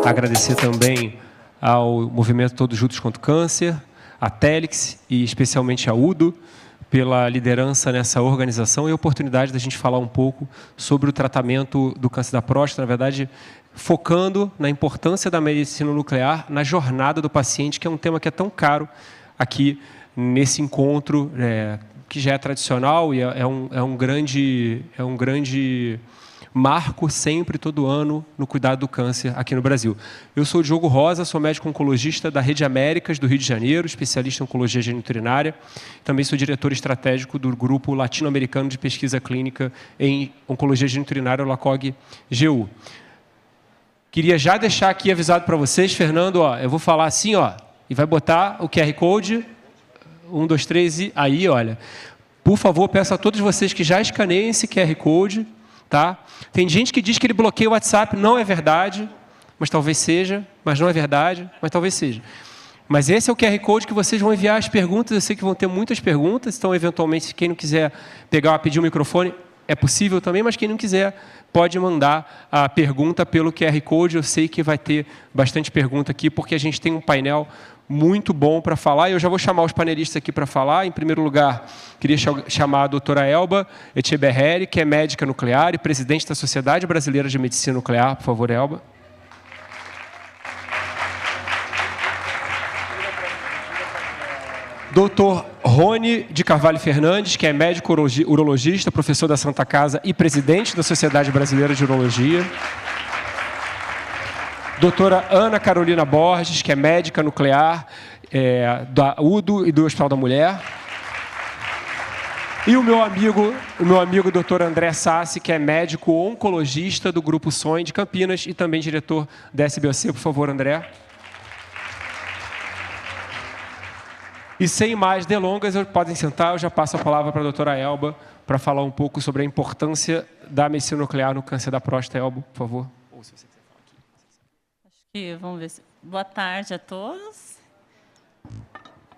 Agradecer também ao Movimento Todos Juntos contra o Câncer, a Telix e especialmente a UDO, pela liderança nessa organização e a oportunidade da gente falar um pouco sobre o tratamento do câncer da próstata, na verdade, focando na importância da medicina nuclear na jornada do paciente, que é um tema que é tão caro aqui nesse encontro, que já é tradicional e é um grande marco sempre, todo ano, no cuidado do câncer aqui no Brasil. Eu sou o Diogo Rosa, sou médico oncologista da Rede Américas, do Rio de Janeiro, especialista em oncologia geniturinária. Também sou diretor estratégico do Grupo Latino-Americano de Pesquisa Clínica em Oncologia Geniturinária, o LACOG-GU. Queria já deixar aqui avisado para vocês, Fernando, eu vou falar assim, e vai botar o QR Code, 1, 2, 3, e aí, olha. Por favor, peço a todos vocês que já escaneiem esse QR Code, tá? Tem gente que diz que ele bloqueia o WhatsApp, não é verdade, mas talvez seja, mas não é verdade, mas talvez seja. Mas esse é o QR Code que vocês vão enviar as perguntas, eu sei que vão ter muitas perguntas, então, eventualmente, quem não quiser pedir o microfone, é possível também, mas quem não quiser pode mandar a pergunta pelo QR Code, eu sei que vai ter bastante pergunta aqui, porque a gente tem um painel muito bom para falar, e eu já vou chamar os panelistas aqui para falar. Em primeiro lugar, queria chamar a doutora Elba Echeberreri, que é médica nuclear e presidente da Sociedade Brasileira de Medicina Nuclear. Por favor, Elba. Doutor Rony de Carvalho Fernandes, que é médico urologista, professor da Santa Casa e presidente da Sociedade Brasileira de Urologia. Doutora Ana Carolina Borges, que é médica nuclear da UDO e do Hospital da Mulher. E o meu amigo doutor André Sassi, que é médico oncologista do Grupo SOEM de Campinas e também diretor da SBOC. Por favor, André. E sem mais delongas, podem sentar, eu já passo a palavra para a doutora Elba para falar um pouco sobre a importância da medicina nuclear no câncer da próstata. Elba, por favor. Ou se você quiser falar aqui. Vamos ver. Boa tarde a todos.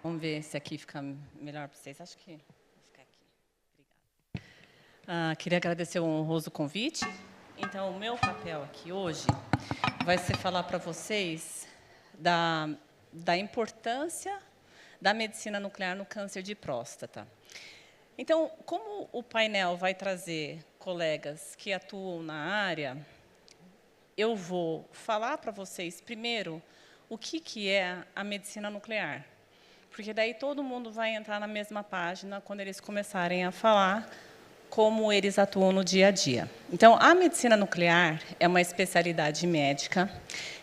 Vamos ver se aqui fica melhor para vocês. Acho que vou ficar aqui. Obrigada. Queria agradecer o honroso convite. Então, o meu papel aqui hoje vai ser falar para vocês da importância da medicina nuclear no câncer de próstata. Então, como o painel vai trazer colegas que atuam na área, eu vou falar para vocês, primeiro, o que é a medicina nuclear. Porque daí todo mundo vai entrar na mesma página quando eles começarem a falar como eles atuam no dia a dia. Então, a medicina nuclear é uma especialidade médica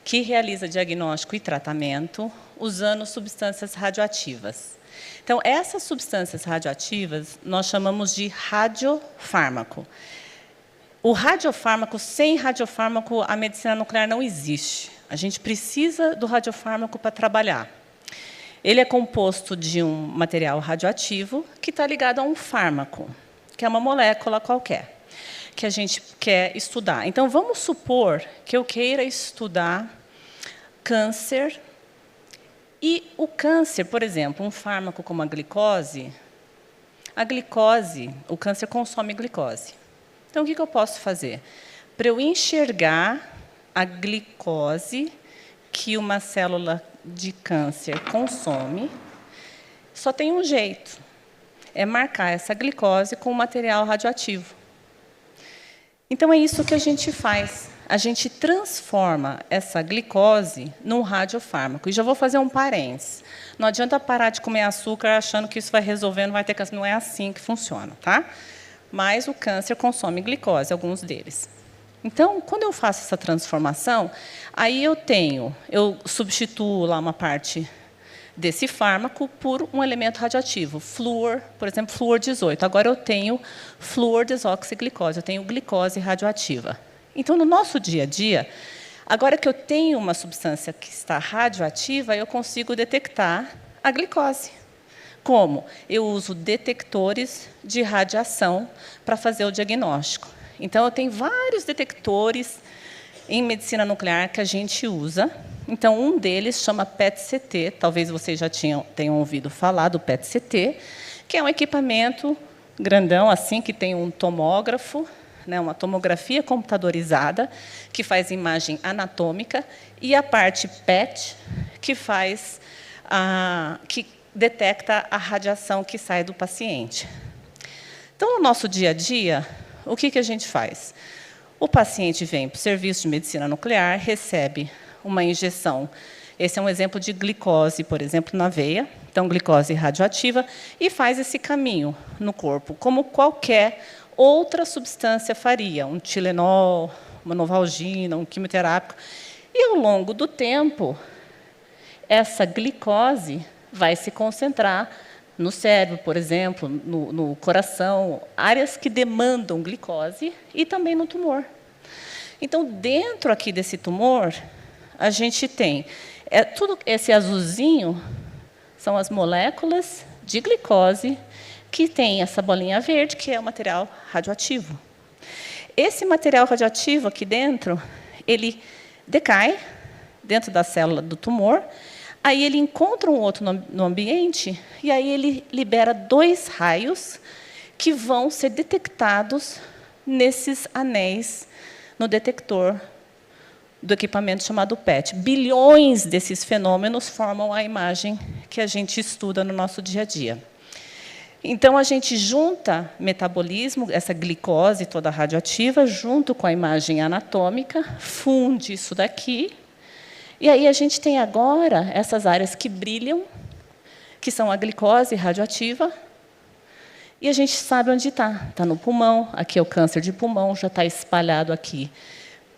que realiza diagnóstico e tratamento usando substâncias radioativas. Então, essas substâncias radioativas nós chamamos de radiofármaco. O radiofármaco, sem radiofármaco, a medicina nuclear não existe. A gente precisa do radiofármaco para trabalhar. Ele é composto de um material radioativo que está ligado a um fármaco, que é uma molécula qualquer, que a gente quer estudar. Então, vamos supor que eu queira estudar câncer. E o câncer, por exemplo, um fármaco como a glicose, o câncer consome glicose. Então, o que eu posso fazer? Para eu enxergar a glicose que uma célula de câncer consome, só tem um jeito. É marcar essa glicose com material radioativo. Então, é isso que a gente faz. A gente transforma essa glicose num radiofármaco. E já vou fazer um parênteses. Não adianta parar de comer açúcar achando que isso vai resolver, não vai ter câncer. Não é assim que funciona, tá? Mas o câncer consome glicose, alguns deles. Então, quando eu faço essa transformação, aí eu substituo lá uma parte desse fármaco por um elemento radioativo, flúor, por exemplo, flúor 18. Agora eu tenho flúor desoxiglicose, eu tenho glicose radioativa. Então, no nosso dia a dia, agora que eu tenho uma substância que está radioativa, eu consigo detectar a glicose. Como? Eu uso detectores de radiação para fazer o diagnóstico. Então, eu tenho vários detectores em medicina nuclear que a gente usa. Então, um deles chama PET-CT, talvez vocês já tenham ouvido falar do PET-CT, que é um equipamento grandão, assim, que tem um tomógrafo né, uma tomografia computadorizada, que faz imagem anatômica, e a parte PET, que que detecta a radiação que sai do paciente. Então, no nosso dia a dia, o que a gente faz? O paciente vem para o serviço de medicina nuclear, recebe uma injeção. Esse é um exemplo de glicose, por exemplo, na veia. Então, glicose radioativa, e faz esse caminho no corpo, como qualquer outra substância faria, um Tilenol, uma Novalgina, um quimioterápico. E, ao longo do tempo, essa glicose vai se concentrar no cérebro, por exemplo, no coração, áreas que demandam glicose, e também no tumor. Então, dentro aqui desse tumor, a gente tem tudo esse azulzinho são as moléculas de glicose que tem essa bolinha verde, que é o material radioativo. Esse material radioativo aqui dentro, ele decai dentro da célula do tumor, aí ele encontra um outro no ambiente, e aí ele libera 2 raios que vão ser detectados nesses anéis no detector do equipamento chamado PET. Bilhões desses fenômenos formam a imagem que a gente estuda no nosso dia a dia. Então, a gente junta metabolismo, essa glicose toda radioativa, junto com a imagem anatômica, funde isso daqui, e aí a gente tem agora essas áreas que brilham, que são a glicose radioativa, e a gente sabe onde está. Está no pulmão, aqui é o câncer de pulmão, já está espalhado aqui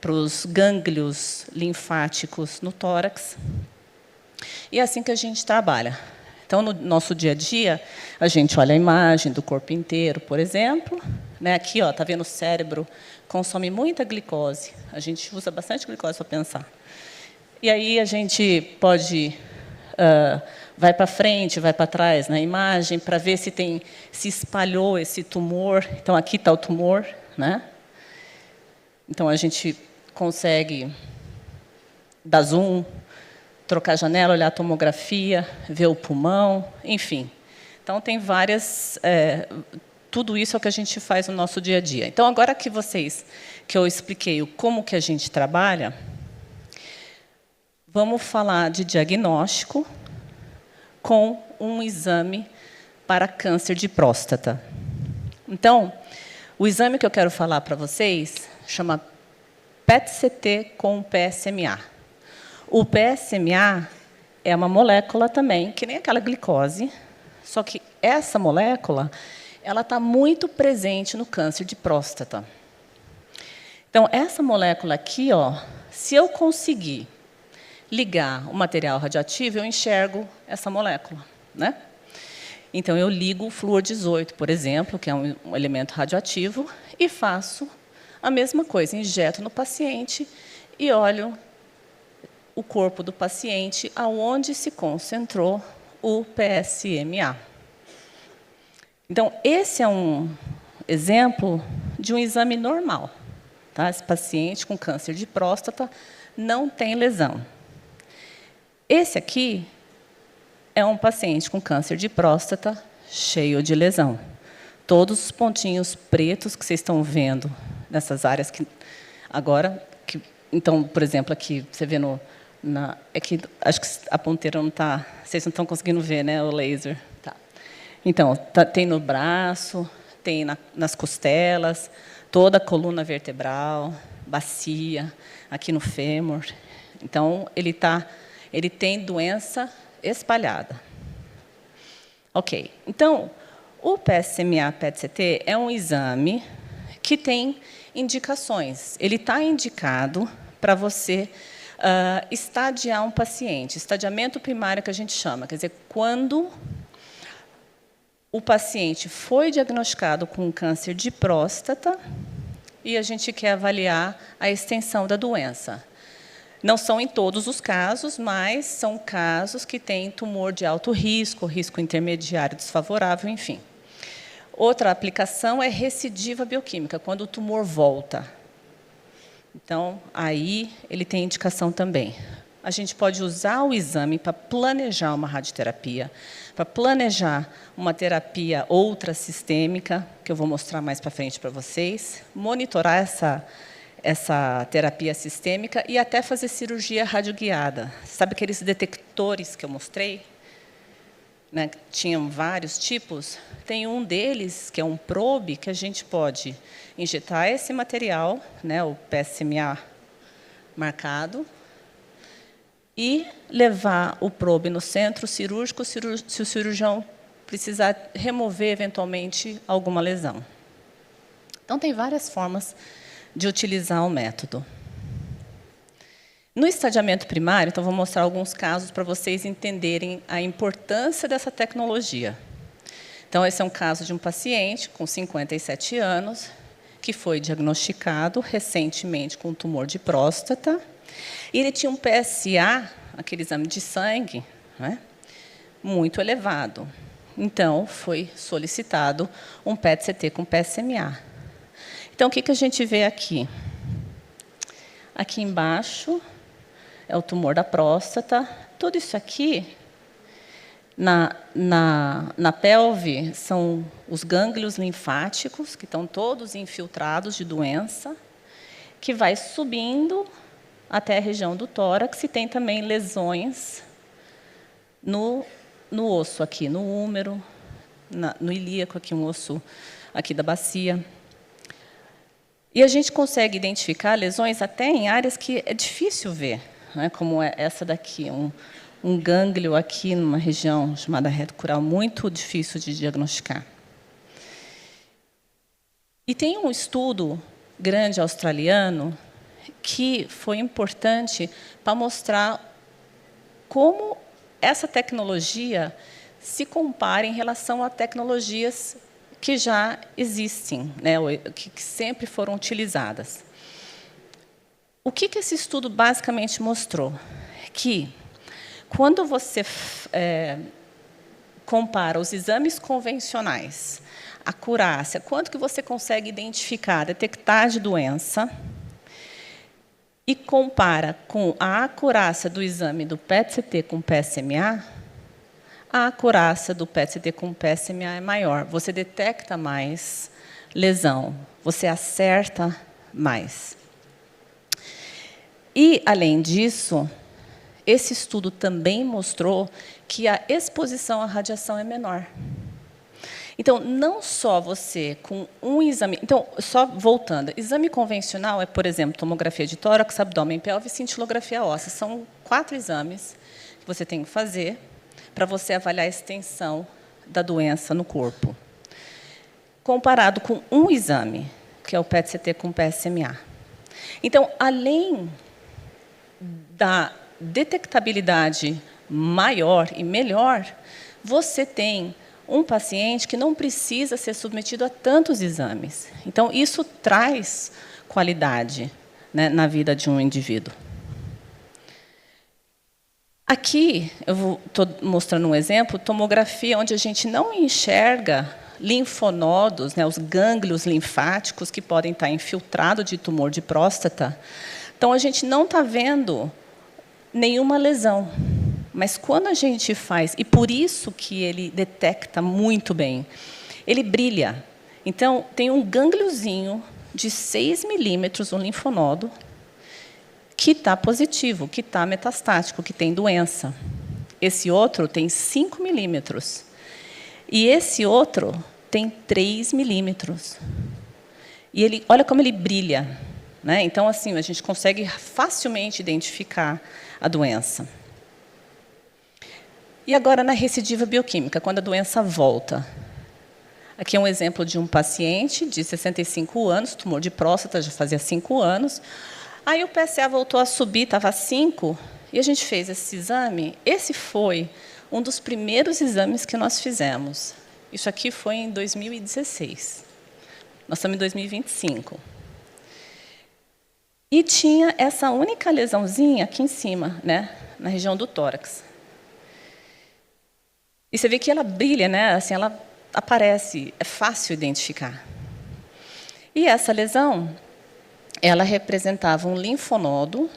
para os gânglios linfáticos no tórax. E é assim que a gente trabalha. Então, no nosso dia a dia, a gente olha a imagem do corpo inteiro, por exemplo. Né? Aqui, está vendo o cérebro, consome muita glicose. A gente usa bastante glicose para pensar. E aí a gente pode vai para frente, vai para trás na imagem, para ver se espalhou esse tumor. Então, aqui está o tumor. Né? Então, a gente consegue dar zoom, trocar a janela, olhar a tomografia, ver o pulmão, enfim. Então, tem várias... tudo isso é o que a gente faz no nosso dia a dia. Então, agora que eu expliquei como que a gente trabalha, vamos falar de diagnóstico com um exame para câncer de próstata. Então, o exame que eu quero falar para vocês chama PET-CT com PSMA. O PSMA é uma molécula também, que nem aquela glicose, só que essa molécula ela está muito presente no câncer de próstata. Então, essa molécula aqui, se eu conseguir ligar o material radioativo, eu enxergo essa molécula. Né? Então, eu ligo o flúor 18, por exemplo, que é um elemento radioativo, e faço a mesma coisa, injeto no paciente e olho o corpo do paciente aonde se concentrou o PSMA. Então, esse é um exemplo de um exame normal. Tá? Esse paciente com câncer de próstata não tem lesão. Esse aqui é um paciente com câncer de próstata cheio de lesão. Todos os pontinhos pretos que vocês estão vendo nessas áreas que agora, então, por exemplo, aqui você vê que acho que a ponteira não está, vocês não estão conseguindo ver, né, o laser. Tá. Então, tem no braço, tem nas costelas, toda a coluna vertebral, bacia, aqui no fêmur. Então, ele tem doença espalhada. Ok. Então, o PSMA PET-CT é um exame que tem indicações. Ele está indicado para você estadiar um paciente. Estadiamento primário que a gente chama. Quer dizer, quando o paciente foi diagnosticado com câncer de próstata e a gente quer avaliar a extensão da doença. Não são em todos os casos, mas são casos que têm tumor de alto risco, risco intermediário desfavorável, enfim. Outra aplicação é recidiva bioquímica, quando o tumor volta. Então, aí ele tem indicação também. a gente pode usar o exame para planejar uma radioterapia, para planejar uma terapia outra sistêmica, que eu vou mostrar mais para frente para vocês, monitorar essa terapia sistêmica e até fazer cirurgia radioguiada. Sabe aqueles detectores que eu mostrei? Né? Tinham vários tipos. Tem um deles, que é um probe, que a gente pode injetar esse material, né, o PSMA marcado, e levar o probe no centro cirúrgico se o cirurgião precisar remover, eventualmente, alguma lesão. Então, tem várias formas de utilizar o método. No estadiamento primário, então, vou mostrar alguns casos para vocês entenderem a importância dessa tecnologia. Então, esse é um caso de um paciente com 57 anos, que foi diagnosticado recentemente com tumor de próstata, e ele tinha um PSA, aquele exame de sangue, né, muito elevado. Então, foi solicitado um PET-CT com PSMA. Então, o que a gente vê aqui? Aqui embaixo é o tumor da próstata. Tudo isso aqui, na pelve, são os gânglios linfáticos, que estão todos infiltrados de doença, que vai subindo até a região do tórax, e tem também lesões no osso aqui, no úmero, no ilíaco, aqui um osso aqui da bacia. E a gente consegue identificar lesões até em áreas que é difícil ver, né, como é essa daqui, um gânglio aqui numa região chamada reto cural, muito difícil de diagnosticar. E tem um estudo grande australiano que foi importante para mostrar como essa tecnologia se compara em relação a tecnologias que já existem, né, que sempre foram utilizadas. O que esse estudo basicamente mostrou? Que, quando você compara os exames convencionais, a acurácia, quanto que você consegue identificar, detectar de doença, e compara com a acurácia do exame do PET-CT com PSMA, a acurácia do PET-CT com PSMA é maior. Você detecta mais lesão, você acerta mais. E, além disso, esse estudo também mostrou que a exposição à radiação é menor. Então, não só você, com um exame... Então, só voltando, exame convencional é, por exemplo, tomografia de tórax, abdômen, pelve e cintilografia óssea. São 4 exames que você tem que fazer para você avaliar a extensão da doença no corpo. Comparado com um exame, que é o PET-CT com PSMA. Então, além da detectabilidade maior e melhor, você tem um paciente que não precisa ser submetido a tantos exames. Então, isso traz qualidade, né, na vida de um indivíduo. Aqui, eu estou mostrando um exemplo, tomografia, onde a gente não enxerga linfonodos, né, os gânglios linfáticos que podem estar infiltrados de tumor de próstata. Então, a gente não está vendo nenhuma lesão. Mas quando a gente faz, e por isso que ele detecta muito bem, ele brilha. Então, tem um gângliozinho de 6 milímetros, um linfonodo, que está positivo, que está metastático, que tem doença. Esse outro tem 5 milímetros. E esse outro tem 3 milímetros. E ele, olha como ele brilha, né? Então, assim, a gente consegue facilmente identificar a doença. E agora, na recidiva bioquímica, quando a doença volta. Aqui é um exemplo de um paciente de 65 anos, tumor de próstata, já fazia 5 anos. Aí o PSA voltou a subir, estava 5, e a gente fez esse exame. Esse foi um dos primeiros exames que nós fizemos. Isso aqui foi em 2016. Nós estamos em 2025. E tinha essa única lesãozinha aqui em cima, né, na região do tórax. E você vê que ela brilha, né? Assim, ela aparece, é fácil identificar. E essa lesão, ela representava um linfonodo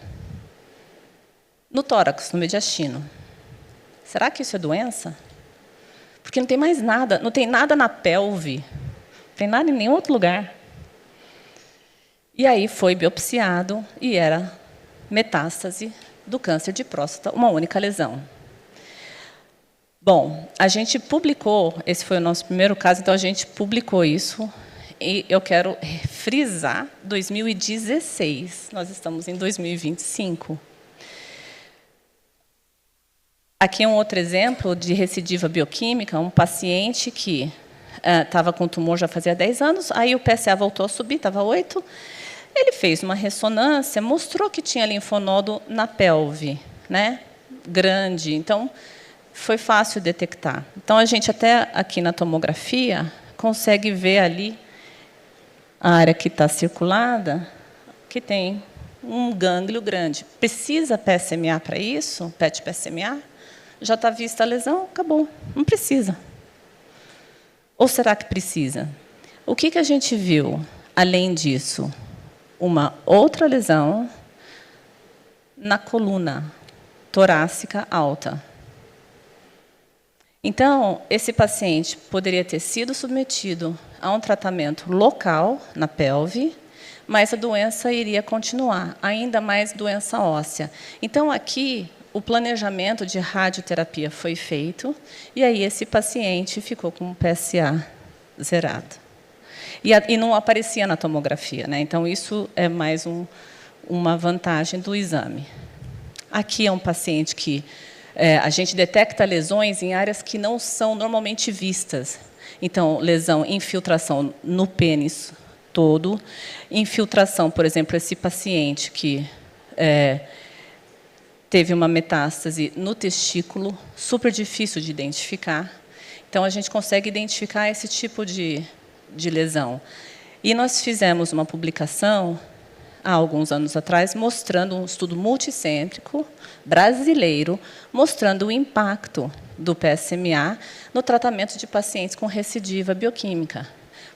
no tórax, no mediastino. Será que isso é doença? Porque não tem mais nada, não tem nada na pelve, não tem nada em nenhum outro lugar. E aí foi biopsiado e era metástase do câncer de próstata, uma única lesão. Bom, a gente publicou, esse foi o nosso primeiro caso, então a gente publicou isso, e eu quero frisar 2016, nós estamos em 2025. Aqui é um outro exemplo de recidiva bioquímica, um paciente que estava com tumor já fazia 10 anos, aí o PSA voltou a subir, estava 8, ele fez uma ressonância, mostrou que tinha linfonodo na pelve, né? Grande, então foi fácil detectar. Então, a gente até aqui na tomografia consegue ver ali a área que está circulada, que tem um gânglio grande. Precisa PSMA para isso? PET-PSMA? Já está vista a lesão? Acabou. Não precisa. Ou será que precisa? O que a gente viu, além disso? Uma outra lesão na coluna torácica alta. Então, esse paciente poderia ter sido submetido a um tratamento local na pelve, mas a doença iria continuar, ainda mais doença óssea. Então, aqui, o planejamento de radioterapia foi feito, e aí esse paciente ficou com o PSA zerado. E não aparecia na tomografia, né? Então, isso é mais uma vantagem do exame. Aqui é um paciente que a gente detecta lesões em áreas que não são normalmente vistas. Então, lesão, infiltração no pênis todo, infiltração, por exemplo, esse paciente que teve uma metástase no testículo, super difícil de identificar. Então, a gente consegue identificar esse tipo de lesão. E nós fizemos uma publicação, há alguns anos atrás, mostrando um estudo multicêntrico brasileiro, mostrando o impacto do PSMA no tratamento de pacientes com recidiva bioquímica,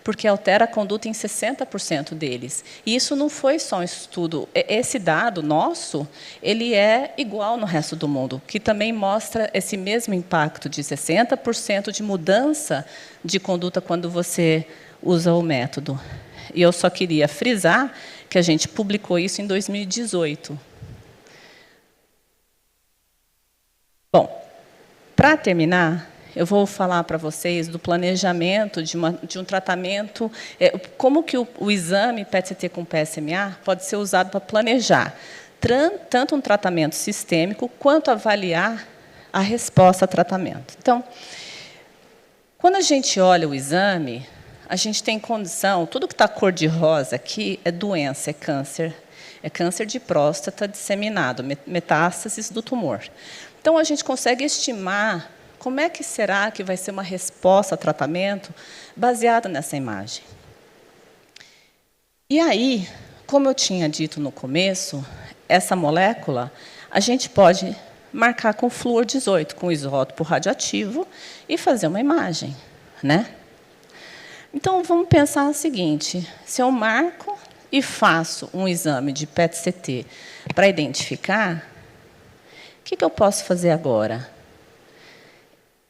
porque altera a conduta em 60% deles. E isso não foi só um estudo. Esse dado nosso, ele é igual no resto do mundo, que também mostra esse mesmo impacto de 60% de mudança de conduta quando você usa o método. E eu só queria frisar que a gente publicou isso em 2018. Bom, para terminar, eu vou falar para vocês do planejamento de um tratamento, como que o exame PET-CT com PSMA pode ser usado para planejar tanto um tratamento sistêmico, quanto avaliar a resposta ao tratamento. Então, quando a gente olha o exame, a gente tem condição, tudo que está cor-de-rosa aqui é doença, é câncer de próstata disseminado, metástases do tumor. Então, a gente consegue estimar como é que será que vai ser uma resposta ao tratamento baseada nessa imagem. E aí, como eu tinha dito no começo, essa molécula a gente pode marcar com flúor 18, com isótopo radioativo, e fazer uma imagem, né? Então, vamos pensar o seguinte, se eu marco e faço um exame de PET-CT para identificar, o que eu posso fazer agora?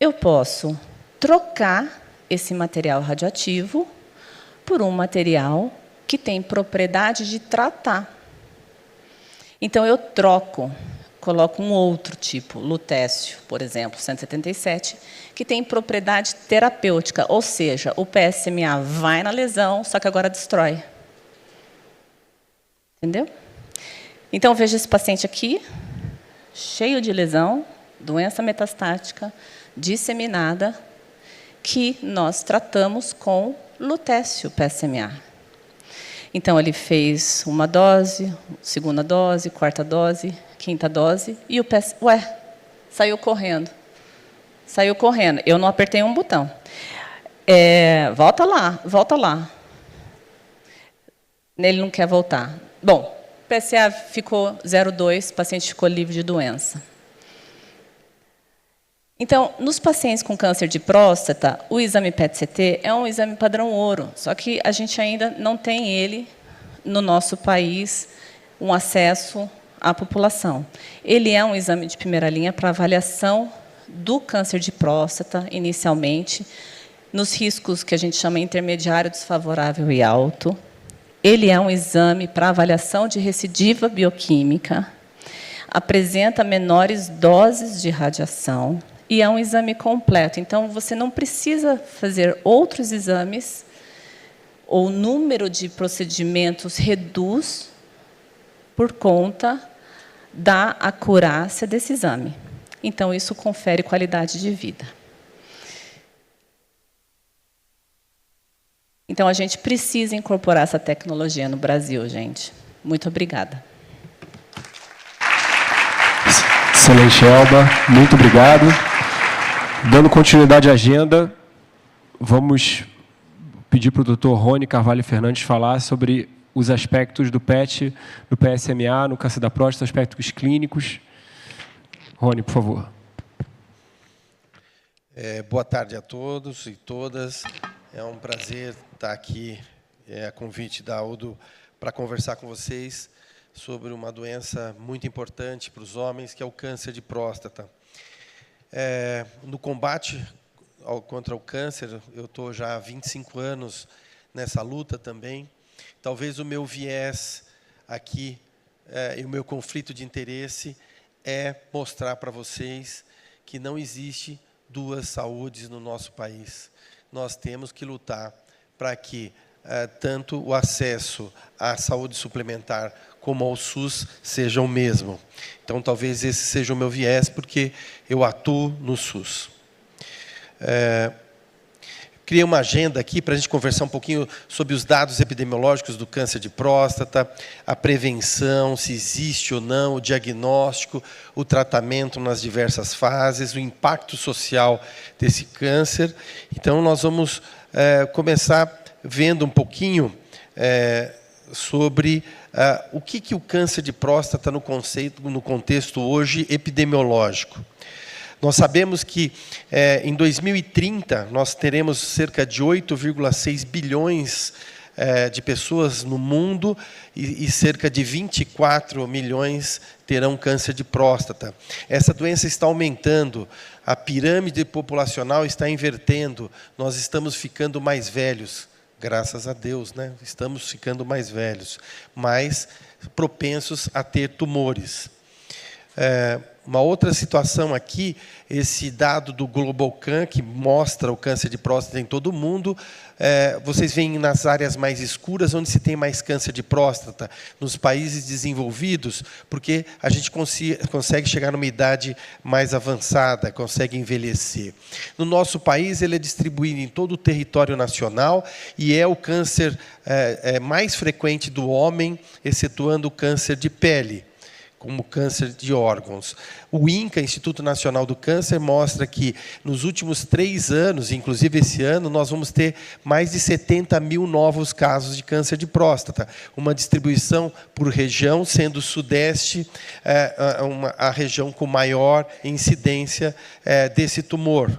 Eu posso trocar esse material radioativo por um material que tem propriedade de tratar. Então, eu troco, coloco um outro tipo, lutécio, por exemplo, 177, que tem propriedade terapêutica, ou seja, o PSMA vai na lesão, só que agora destrói. Entendeu? Então, veja esse paciente aqui, cheio de lesão, doença metastática, disseminada, que nós tratamos com lutécio PSMA. Então, ele fez uma dose, segunda dose, quarta dose, quinta dose, e o PSMA... Ué, saiu correndo. Saiu correndo. Eu não apertei um botão. Volta lá, volta lá. Ele não quer voltar. Bom, PSA ficou 0,2, o paciente ficou livre de doença. Então, nos pacientes com câncer de próstata, o exame PET-CT é um exame padrão ouro, só que a gente ainda não tem ele, no nosso país, um acesso à população. Ele é um exame de primeira linha para avaliação do câncer de próstata, inicialmente, nos riscos que a gente chama intermediário, desfavorável e alto. Ele é um exame para avaliação de recidiva bioquímica, apresenta menores doses de radiação e é um exame completo. Então, você não precisa fazer outros exames, ou o número de procedimentos reduz por conta da acurácia desse exame. Então, isso confere qualidade de vida. Então, a gente precisa incorporar essa tecnologia no Brasil, gente. Muito obrigada. Excelente, Elba. Muito obrigado. Dando continuidade à agenda, vamos pedir para o Dr. Rony Carvalho Fernandes falar sobre os aspectos do PET, do PSMA, no câncer da próstata, aspectos clínicos. Rony, por favor. Boa tarde a todos e todas. É um prazer estar aqui, a convite da UDO, para conversar com vocês sobre uma doença muito importante para os homens, que é o câncer de próstata. No combate contra o câncer, eu estou já há 25 anos nessa luta também. Talvez o meu viés aqui e o meu conflito de interesse é mostrar para vocês que não existe duas saúdes no nosso país. Nós temos que lutar para que tanto o acesso à saúde suplementar como ao SUS seja o mesmo. Então, talvez esse seja o meu viés, porque eu atuo no SUS. Criei uma agenda aqui para a gente conversar um pouquinho sobre os dados epidemiológicos do câncer de próstata, a prevenção, se existe ou não, o diagnóstico, o tratamento nas diversas fases, o impacto social desse câncer. Então, nós vamos começar vendo um pouquinho sobre o que o câncer de próstata no contexto hoje epidemiológico. Nós sabemos que, em 2030, nós teremos cerca de 8,6 bilhões de pessoas no mundo e cerca de 24 milhões terão câncer de próstata. Essa doença está aumentando, a pirâmide populacional está invertendo, nós estamos ficando mais velhos, graças a Deus, né? Estamos ficando mais velhos, mais propensos a ter tumores. Uma outra situação aqui, esse dado do GlobalCan, que mostra o câncer de próstata em todo o mundo, vocês veem nas áreas mais escuras, onde se tem mais câncer de próstata, nos países desenvolvidos, porque a gente consegue chegar numa idade mais avançada, consegue envelhecer. No nosso país, ele é distribuído em todo o território nacional e é o câncer mais frequente do homem, excetuando o câncer de pele, como câncer de órgãos. O INCA, Instituto Nacional do Câncer, mostra que nos últimos 3 anos, inclusive esse ano, nós vamos ter mais de 70 mil novos casos de câncer de próstata. Uma distribuição por região, sendo o Sudeste a região com maior incidência desse tumor.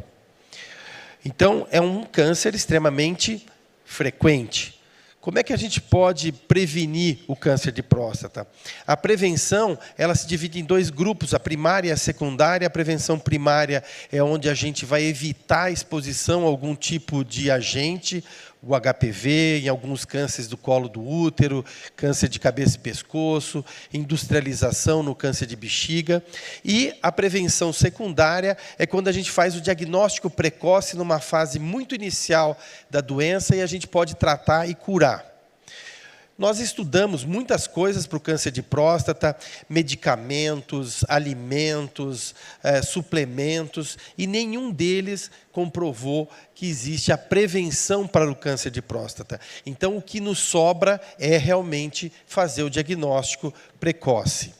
Então, é um câncer extremamente frequente. Como é que a gente pode prevenir o câncer de próstata? A prevenção, ela se divide em 2 grupos, a primária e a secundária. A prevenção primária é onde a gente vai evitar a exposição a algum tipo de agente, o HPV, em alguns cânceres do colo do útero, câncer de cabeça e pescoço, industrialização no câncer de bexiga. E a prevenção secundária é quando a gente faz o diagnóstico precoce numa fase muito inicial da doença e a gente pode tratar e curar. Nós estudamos muitas coisas para o câncer de próstata, medicamentos, alimentos, suplementos, e nenhum deles comprovou que existe a prevenção para o câncer de próstata. Então, o que nos sobra é realmente fazer o diagnóstico precoce.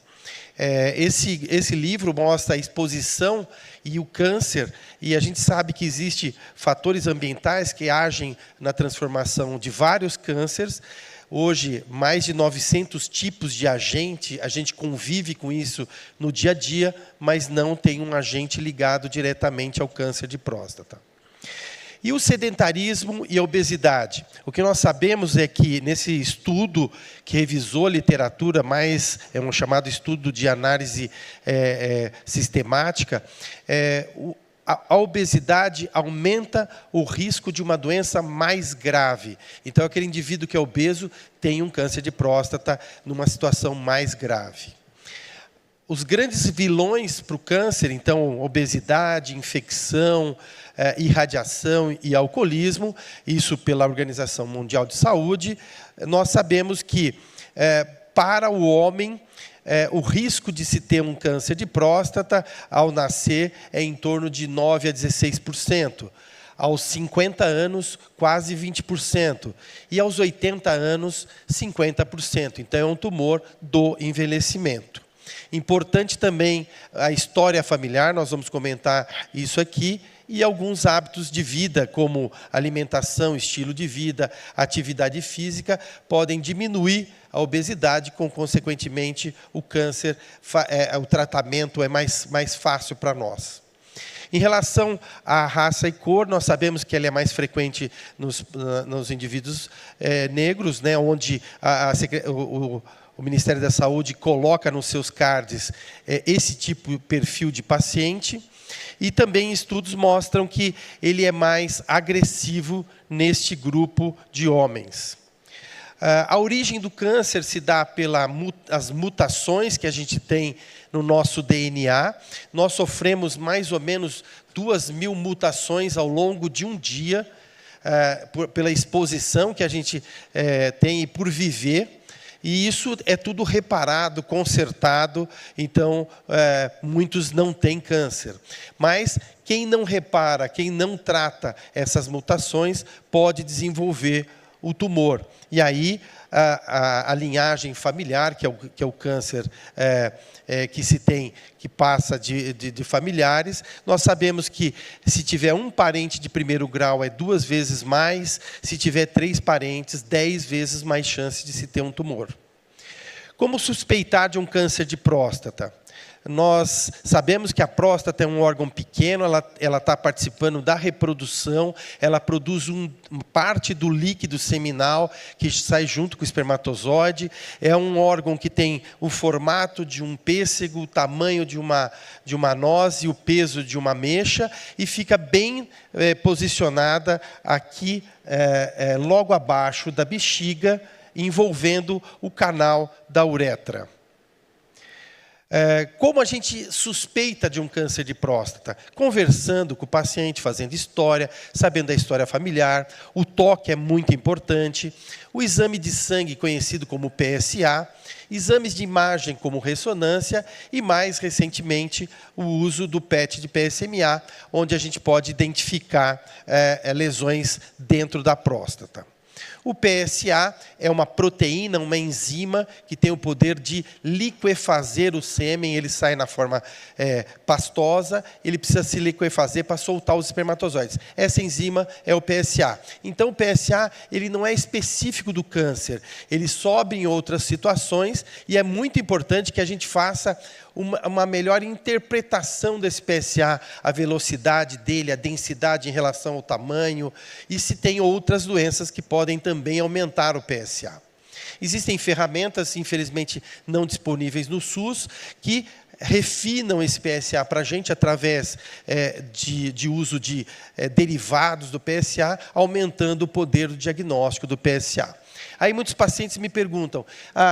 Esse livro mostra a exposição e o câncer, e a gente sabe que existem fatores ambientais que agem na transformação de vários cânceres. Hoje, mais de 900 tipos de agente, a gente convive com isso no dia a dia, mas não tem um agente ligado diretamente ao câncer de próstata. E o sedentarismo e a obesidade? O que nós sabemos é que, nesse estudo que revisou a literatura, mais é um chamado estudo de análise sistemática, a obesidade aumenta o risco de uma doença mais grave. Então, aquele indivíduo que é obeso tem um câncer de próstata numa situação mais grave. Os grandes vilões para o câncer, então, obesidade, infecção, irradiação e alcoolismo, isso pela Organização Mundial de Saúde, nós sabemos que, para o homem, o risco de se ter um câncer de próstata ao nascer é em torno de 9% a 16%. Aos 50 anos, quase 20%. E aos 80 anos, 50%. Então, é um tumor do envelhecimento. Importante também a história familiar, nós vamos comentar isso aqui, e alguns hábitos de vida, como alimentação, estilo de vida, atividade física, podem diminuir a obesidade, consequentemente, o câncer, o tratamento é mais fácil para nós. Em relação à raça e cor, nós sabemos que ela é mais frequente nos indivíduos negros, né, onde o Ministério da Saúde coloca nos seus cards esse tipo de perfil de paciente. E também estudos mostram que ele é mais agressivo neste grupo de homens. A origem do câncer se dá pelas mutações que a gente tem no nosso DNA. Nós sofremos mais ou menos 2.000 mutações ao longo de um dia, pela exposição que a gente tem e por viver. E isso é tudo reparado, consertado, então muitos não têm câncer. Mas quem não repara, quem não trata essas mutações, pode desenvolver o tumor. E aí a linhagem familiar, que é o câncer que se tem, que passa de familiares, nós sabemos que se tiver um parente de primeiro grau é 2 vezes mais, se tiver 3 parentes, 10 vezes mais chance de se ter um tumor. Como suspeitar de um câncer de próstata? Nós sabemos que a próstata é um órgão pequeno, ela está participando da reprodução, ela produz parte do líquido seminal que sai junto com o espermatozoide, é um órgão que tem o formato de um pêssego, o tamanho de uma noz e o peso de uma ameixa, e fica bem posicionada aqui, logo abaixo da bexiga, envolvendo o canal da uretra. Como a gente suspeita de um câncer de próstata? Conversando com o paciente, fazendo história, sabendo da história familiar, o toque é muito importante, o exame de sangue conhecido como PSA, exames de imagem como ressonância e, mais recentemente, o uso do PET de PSMA, onde a gente pode identificar lesões dentro da próstata. O PSA é uma proteína, uma enzima que tem o poder de liquefazer o sêmen, ele sai na forma pastosa, ele precisa se liquefazer para soltar os espermatozoides. Essa enzima é o PSA. Então, o PSA ele não é específico do câncer, ele sobe em outras situações e é muito importante que a gente faça uma melhor interpretação desse PSA, a velocidade dele, a densidade em relação ao tamanho, e se tem outras doenças que podem também aumentar o PSA. Existem ferramentas, infelizmente, não disponíveis no SUS, que refinam esse PSA para a gente através de uso de derivados do PSA, aumentando o poder do diagnóstico do PSA. Aí muitos pacientes me perguntam,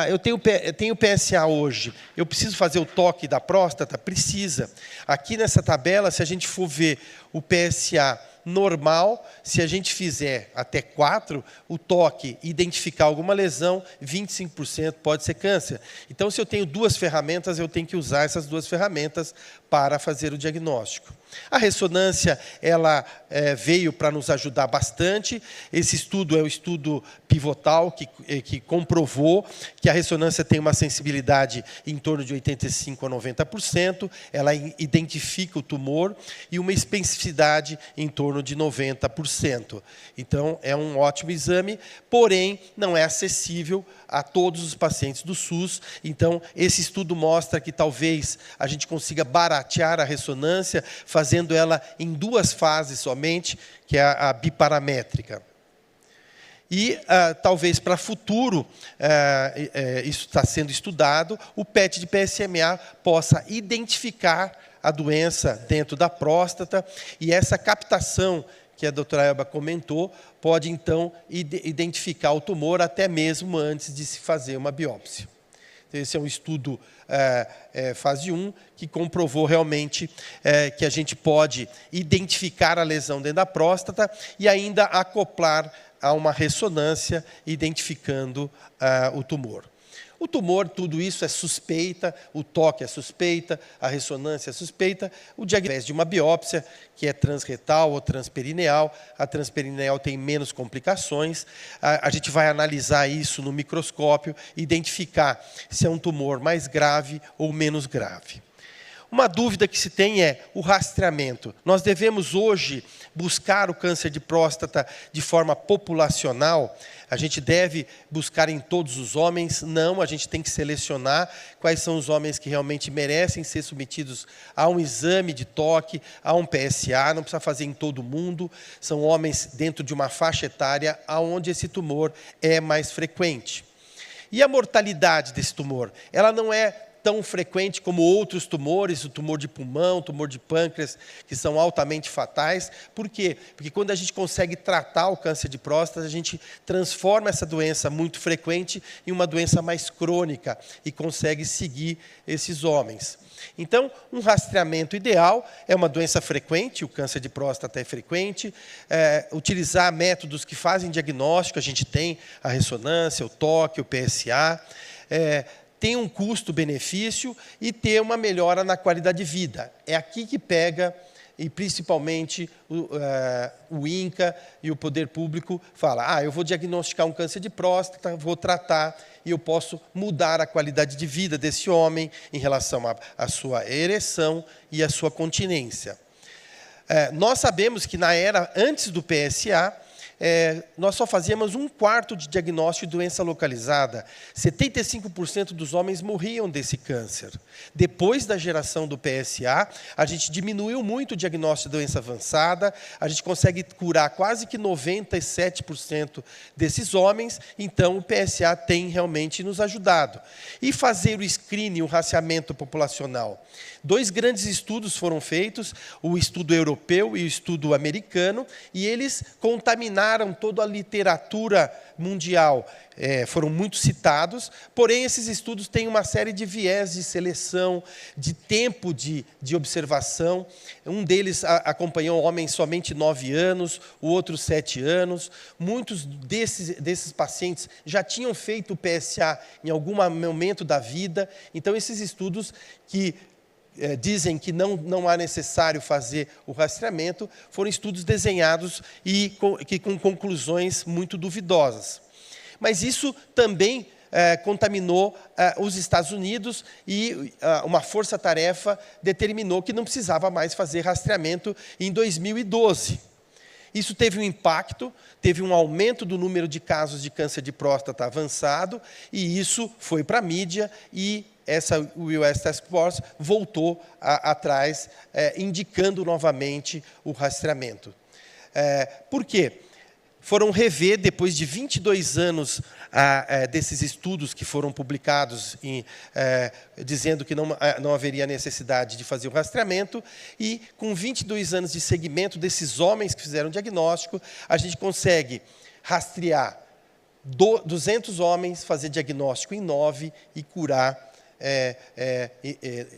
eu tenho PSA hoje, eu preciso fazer o toque da próstata? Precisa. Aqui nessa tabela, se a gente for ver o PSA normal, se a gente fizer até 4, o toque, identificar alguma lesão, 25% pode ser câncer. Então, se eu tenho 2 ferramentas, eu tenho que usar essas 2 ferramentas para fazer o diagnóstico. A ressonância, ela veio para nos ajudar bastante. Esse estudo é o estudo pivotal que comprovou que a ressonância tem uma sensibilidade em torno de 85% a 90%, ela identifica o tumor e uma especificidade em torno torno de 90%. Então, é um ótimo exame, porém, não é acessível a todos os pacientes do SUS. Então, esse estudo mostra que talvez a gente consiga baratear a ressonância, fazendo ela em 2 fases somente, que é a biparamétrica. E, talvez, para futuro, isso está sendo estudado, o PET de PSMA possa identificar a doença dentro da próstata, e essa captação que a doutora Elba comentou, pode, então, identificar o tumor até mesmo antes de se fazer uma biópsia. Esse é um estudo fase 1, que comprovou realmente que a gente pode identificar a lesão dentro da próstata e ainda acoplar a uma ressonância identificando o tumor. O tumor, tudo isso é suspeita, o toque é suspeita, a ressonância é suspeita, o diagnóstico de uma biópsia, que é transretal ou transperineal, a transperineal tem menos complicações, a gente vai analisar isso no microscópio, identificar se é um tumor mais grave ou menos grave. Uma dúvida que se tem é o rastreamento. Nós devemos hoje buscar o câncer de próstata de forma populacional? A gente deve buscar em todos os homens? Não, a gente tem que selecionar quais são os homens que realmente merecem ser submetidos a um exame de toque, a um PSA, não precisa fazer em todo mundo. São homens dentro de uma faixa etária onde esse tumor é mais frequente. E a mortalidade desse tumor? Ela não é tão frequente como outros tumores, o tumor de pulmão, o tumor de pâncreas, que são altamente fatais. Por quê? Porque quando a gente consegue tratar o câncer de próstata, a gente transforma essa doença muito frequente em uma doença mais crônica e consegue seguir esses homens. Então, um rastreamento ideal é uma doença frequente, o câncer de próstata é frequente, utilizar métodos que fazem diagnóstico, a gente tem a ressonância, o toque, o PSA, tem um custo-benefício e ter uma melhora na qualidade de vida. É aqui que pega, e principalmente o INCA e o poder público fala, eu vou diagnosticar um câncer de próstata, vou tratar e eu posso mudar a qualidade de vida desse homem em relação à sua ereção e à sua continência. Nós sabemos que na era antes do PSA, nós só fazíamos 1/4 de diagnóstico de doença localizada. 75% dos homens morriam desse câncer. Depois da geração do PSA, a gente diminuiu muito o diagnóstico de doença avançada, a gente consegue curar quase que 97% desses homens, então o PSA tem realmente nos ajudado. E fazer o screening, o rastreamento populacional. 2 grandes estudos foram feitos, o estudo europeu e o estudo americano, e eles contaminaram toda a literatura mundial. Foram muito citados, porém esses estudos têm uma série de viés de seleção, de tempo de observação. Um deles acompanhou homens somente 9 anos, o outro 7 anos. Muitos desses pacientes já tinham feito o PSA em algum momento da vida. Então, esses estudos que dizem que não há necessário fazer o rastreamento, foram estudos desenhados e com conclusões muito duvidosas. Mas isso também contaminou os Estados Unidos e uma força-tarefa determinou que não precisava mais fazer rastreamento em 2012. Isso teve um impacto, teve um aumento do número de casos de câncer de próstata avançado, e isso foi para a mídia, e o US Task Force voltou atrás, indicando novamente o rastreamento. Por quê? Foram rever, depois de 22 anos desses estudos que foram publicados, dizendo que não haveria necessidade de fazer o rastreamento, e com 22 anos de segmento desses homens que fizeram o diagnóstico, a gente consegue rastrear 200 homens, fazer diagnóstico em 9 e curar,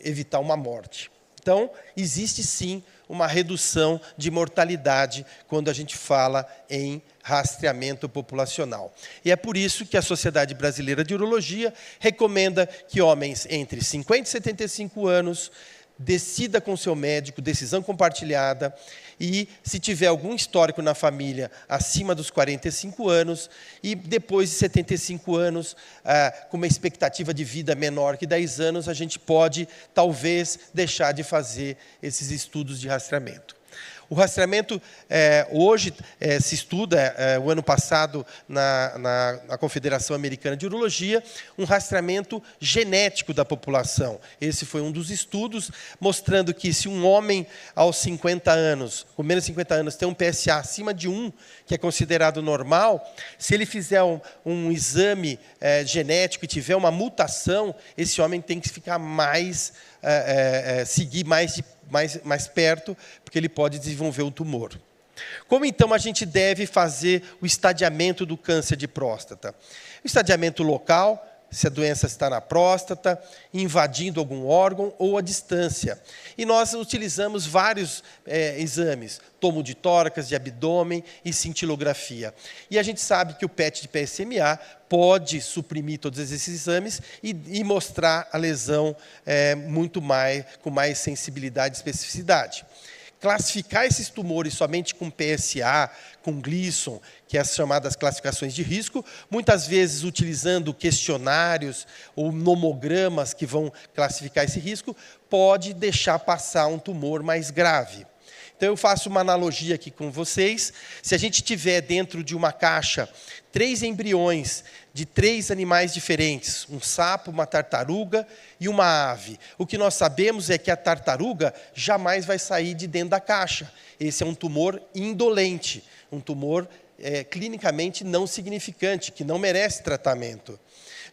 evitar uma morte. Então, existe sim uma redução de mortalidade quando a gente fala em rastreamento populacional. E é por isso que a Sociedade Brasileira de Urologia recomenda que homens entre 50 e 75 anos decida com seu médico, decisão compartilhada, e se tiver algum histórico na família acima dos 45 anos, e depois de 75 anos, com uma expectativa de vida menor que 10 anos, a gente pode, talvez, deixar de fazer esses estudos de rastreamento. O rastreamento, hoje, se estuda, o ano passado, na Confederação Americana de Urologia, um rastreamento genético da população. Esse foi um dos estudos, mostrando que se um homem aos 50 anos, com menos de 50 anos, tem um PSA acima de 1, que é considerado normal, se ele fizer um exame genético e tiver uma mutação, esse homem tem que ficar seguir mais perto, porque ele pode desenvolver um tumor. Como, então, a gente deve fazer o estadiamento do câncer de próstata? O estadiamento local, se a doença está na próstata, invadindo algum órgão ou à distância. E nós utilizamos vários exames, tomo de tórax, de abdômen e cintilografia. E a gente sabe que o PET de PSMA pode suprimir todos esses exames e mostrar a lesão com mais sensibilidade e especificidade. Classificar esses tumores somente com PSA, com Gleason, que é as chamadas classificações de risco, muitas vezes utilizando questionários ou nomogramas que vão classificar esse risco, pode deixar passar um tumor mais grave. Então, eu faço uma analogia aqui com vocês. Se a gente tiver dentro de uma caixa 3 embriões de 3 animais diferentes, um sapo, uma tartaruga e uma ave, o que nós sabemos é que a tartaruga jamais vai sair de dentro da caixa. Esse é um tumor indolente, um tumor clinicamente não significante, que não merece tratamento.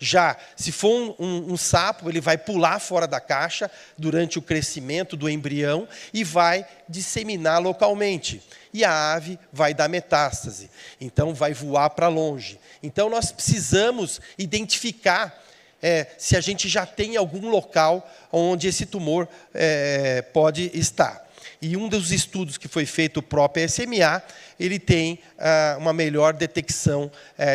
Já, se for um sapo, ele vai pular fora da caixa durante o crescimento do embrião e vai disseminar localmente. E a ave vai dar metástase, então vai voar para longe. Então, nós precisamos identificar se a gente já tem algum local onde esse tumor pode estar. E um dos estudos que foi feito, o próprio PSMA, ele tem uma melhor detecção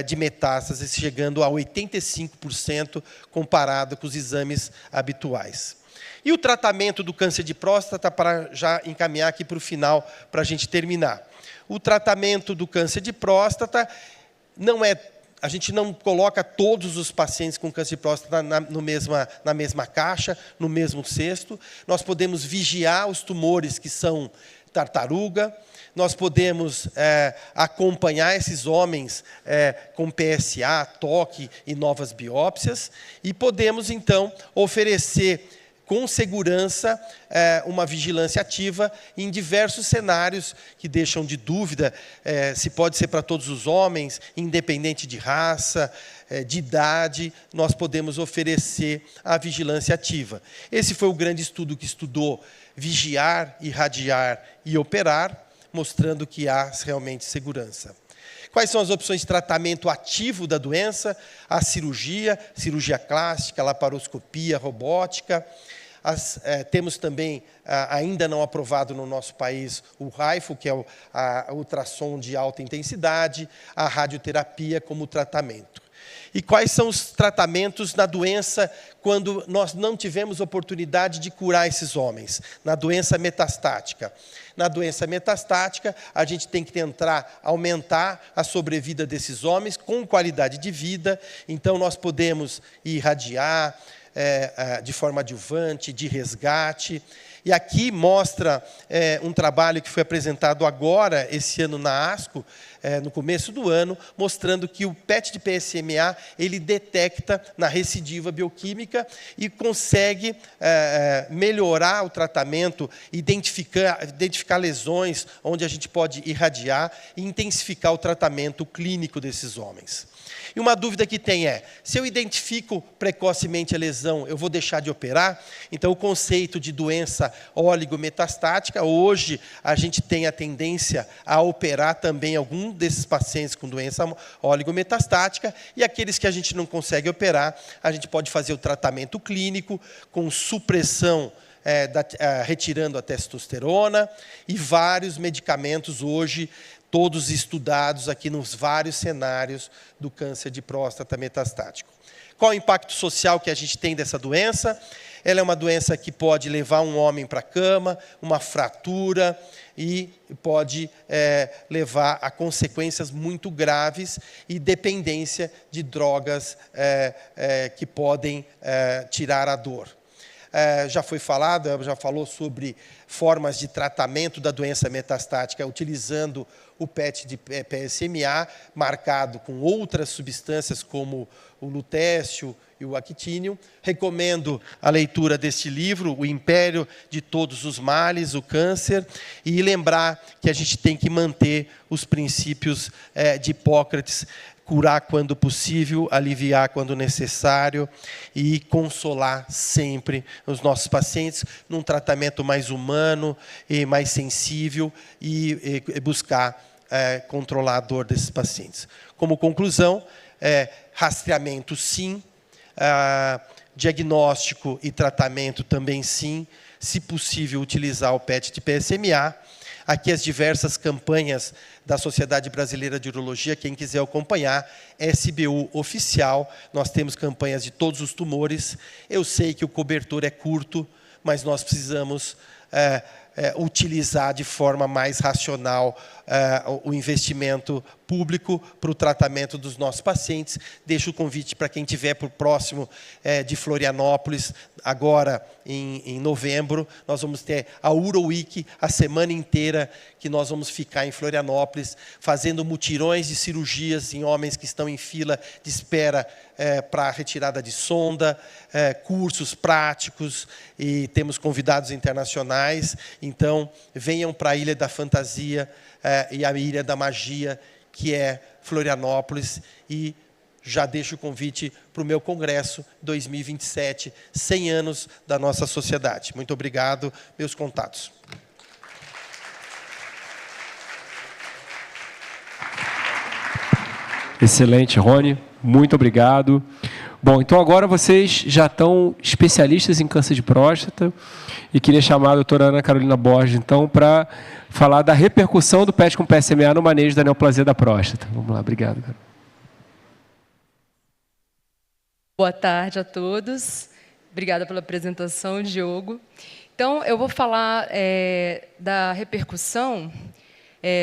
de metástases, chegando a 85% comparado com os exames habituais. E o tratamento do câncer de próstata, para já encaminhar aqui para o final, para a gente terminar. O tratamento do câncer de próstata a gente não coloca todos os pacientes com câncer de próstata na mesma caixa, no mesmo cesto. Nós podemos vigiar os tumores que são tartaruga, nós podemos acompanhar esses homens com PSA, toque e novas biópsias, e podemos, então, oferecer com segurança uma vigilância ativa em diversos cenários que deixam de dúvida se pode ser para todos os homens, independente de raça, de idade, nós podemos oferecer a vigilância ativa. Esse foi o grande estudo que estudou vigiar, irradiar e operar, mostrando que há realmente segurança. Quais são as opções de tratamento ativo da doença? A cirurgia clássica, laparoscopia, robótica. Temos também, ainda não aprovado no nosso país, o RAIFO, que é o ultrassom de alta intensidade, a radioterapia como tratamento. E quais são os tratamentos na doença quando nós não tivemos oportunidade de curar esses homens? Na doença metastática. Na doença metastática, a gente tem que tentar aumentar a sobrevida desses homens com qualidade de vida. Então, nós podemos irradiar de forma adjuvante, de resgate. E aqui mostra um trabalho que foi apresentado agora, esse ano na ASCO, no começo do ano, mostrando que o PET de PSMA, ele detecta na recidiva bioquímica e consegue melhorar o tratamento, identificar lesões onde a gente pode irradiar e intensificar o tratamento clínico desses homens. E uma dúvida que tem se eu identifico precocemente a lesão, eu vou deixar de operar? Então, o conceito de doença oligometastática, hoje a gente tem a tendência a operar também algum desses pacientes com doença oligometastática, e aqueles que a gente não consegue operar, a gente pode fazer o tratamento clínico com supressão, retirando a testosterona, e vários medicamentos hoje, todos estudados aqui nos vários cenários do câncer de próstata metastático. Qual o impacto social que a gente tem dessa doença? Ela é uma doença que pode levar um homem para a cama, uma fratura, e pode levar a consequências muito graves e dependência de drogas que podem tirar a dor. já foi falado, já falou sobre formas de tratamento da doença metastática utilizando o PET de PSMA, marcado com outras substâncias como o lutécio e o actínio. Recomendo a leitura deste livro, O Império de Todos os Males, o Câncer, e lembrar que a gente tem que manter os princípios de Hipócrates: curar quando possível, aliviar quando necessário e consolar sempre os nossos pacientes num tratamento mais humano e mais sensível e buscar controlar a dor desses pacientes. Como conclusão, rastreamento sim, diagnóstico e tratamento também sim, se possível utilizar o PET de PSMA. Aqui as diversas campanhas da Sociedade Brasileira de Urologia, quem quiser acompanhar, SBU Oficial, nós temos campanhas de todos os tumores. Eu sei que o cobertor é curto, mas nós precisamos utilizar de forma mais racional o investimento público para o tratamento dos nossos pacientes. Deixo o convite para quem estiver por próximo de Florianópolis, agora em novembro, nós vamos ter a UroWeek, a semana inteira que nós vamos ficar em Florianópolis, fazendo mutirões de cirurgias em homens que estão em fila de espera para retirada de sonda, cursos práticos, e temos convidados internacionais. Então, venham para a Ilha da Fantasia e a Ilha da Magia, que é Florianópolis, e já deixo o convite para o meu congresso 2027, 100 anos da nossa sociedade. Muito obrigado, meus contatos. Excelente, Rony. Muito obrigado. Bom, então agora vocês já estão especialistas em câncer de próstata, e queria chamar a doutora Ana Carolina Borges, então, para falar da repercussão do PET com PSMA no manejo da neoplasia da próstata. Vamos lá, obrigado. Boa tarde a todos. Obrigada pela apresentação, Diogo. Então, eu vou falar da repercussão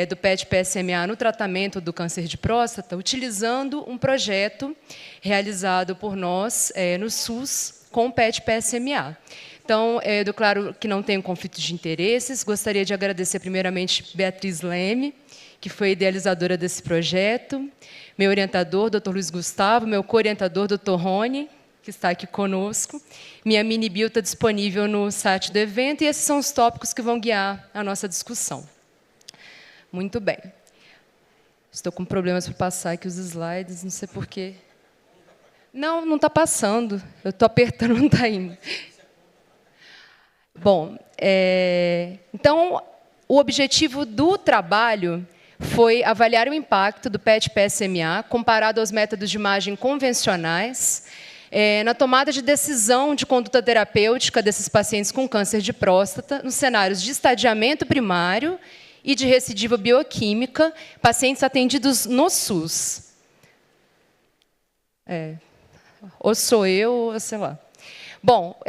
do PET-PSMA no tratamento do câncer de próstata, utilizando um projeto realizado por nós no SUS com o PET-PSMA. Então, eu declaro que não tenho conflito de interesses. Gostaria de agradecer primeiramente Beatriz Leme, que foi idealizadora desse projeto, meu orientador, Dr. Luiz Gustavo, meu co-orientador, Dr. Rony, que está aqui conosco. Minha mini-bio está disponível no site do evento, e esses são os tópicos que vão guiar a nossa discussão. Muito bem. Estou com problemas para passar aqui os slides, não sei porquê. Não está passando. Eu estou apertando, não está indo. Bom, então, o objetivo do trabalho foi avaliar o impacto do PET-PSMA comparado aos métodos de imagem convencionais na tomada de decisão de conduta terapêutica desses pacientes com câncer de próstata, nos cenários de estadiamento primário e de recidiva bioquímica, pacientes atendidos no SUS. Ou sou eu, ou sei lá. Bom,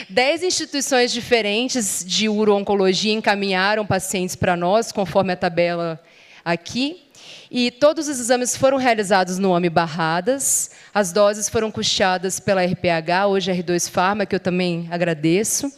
10 instituições diferentes de uro-oncologia encaminharam pacientes para nós, conforme a tabela aqui, e todos os exames foram realizados no AMI Barradas. As doses foram custeadas pela RPH, hoje R2 Pharma, que eu também agradeço,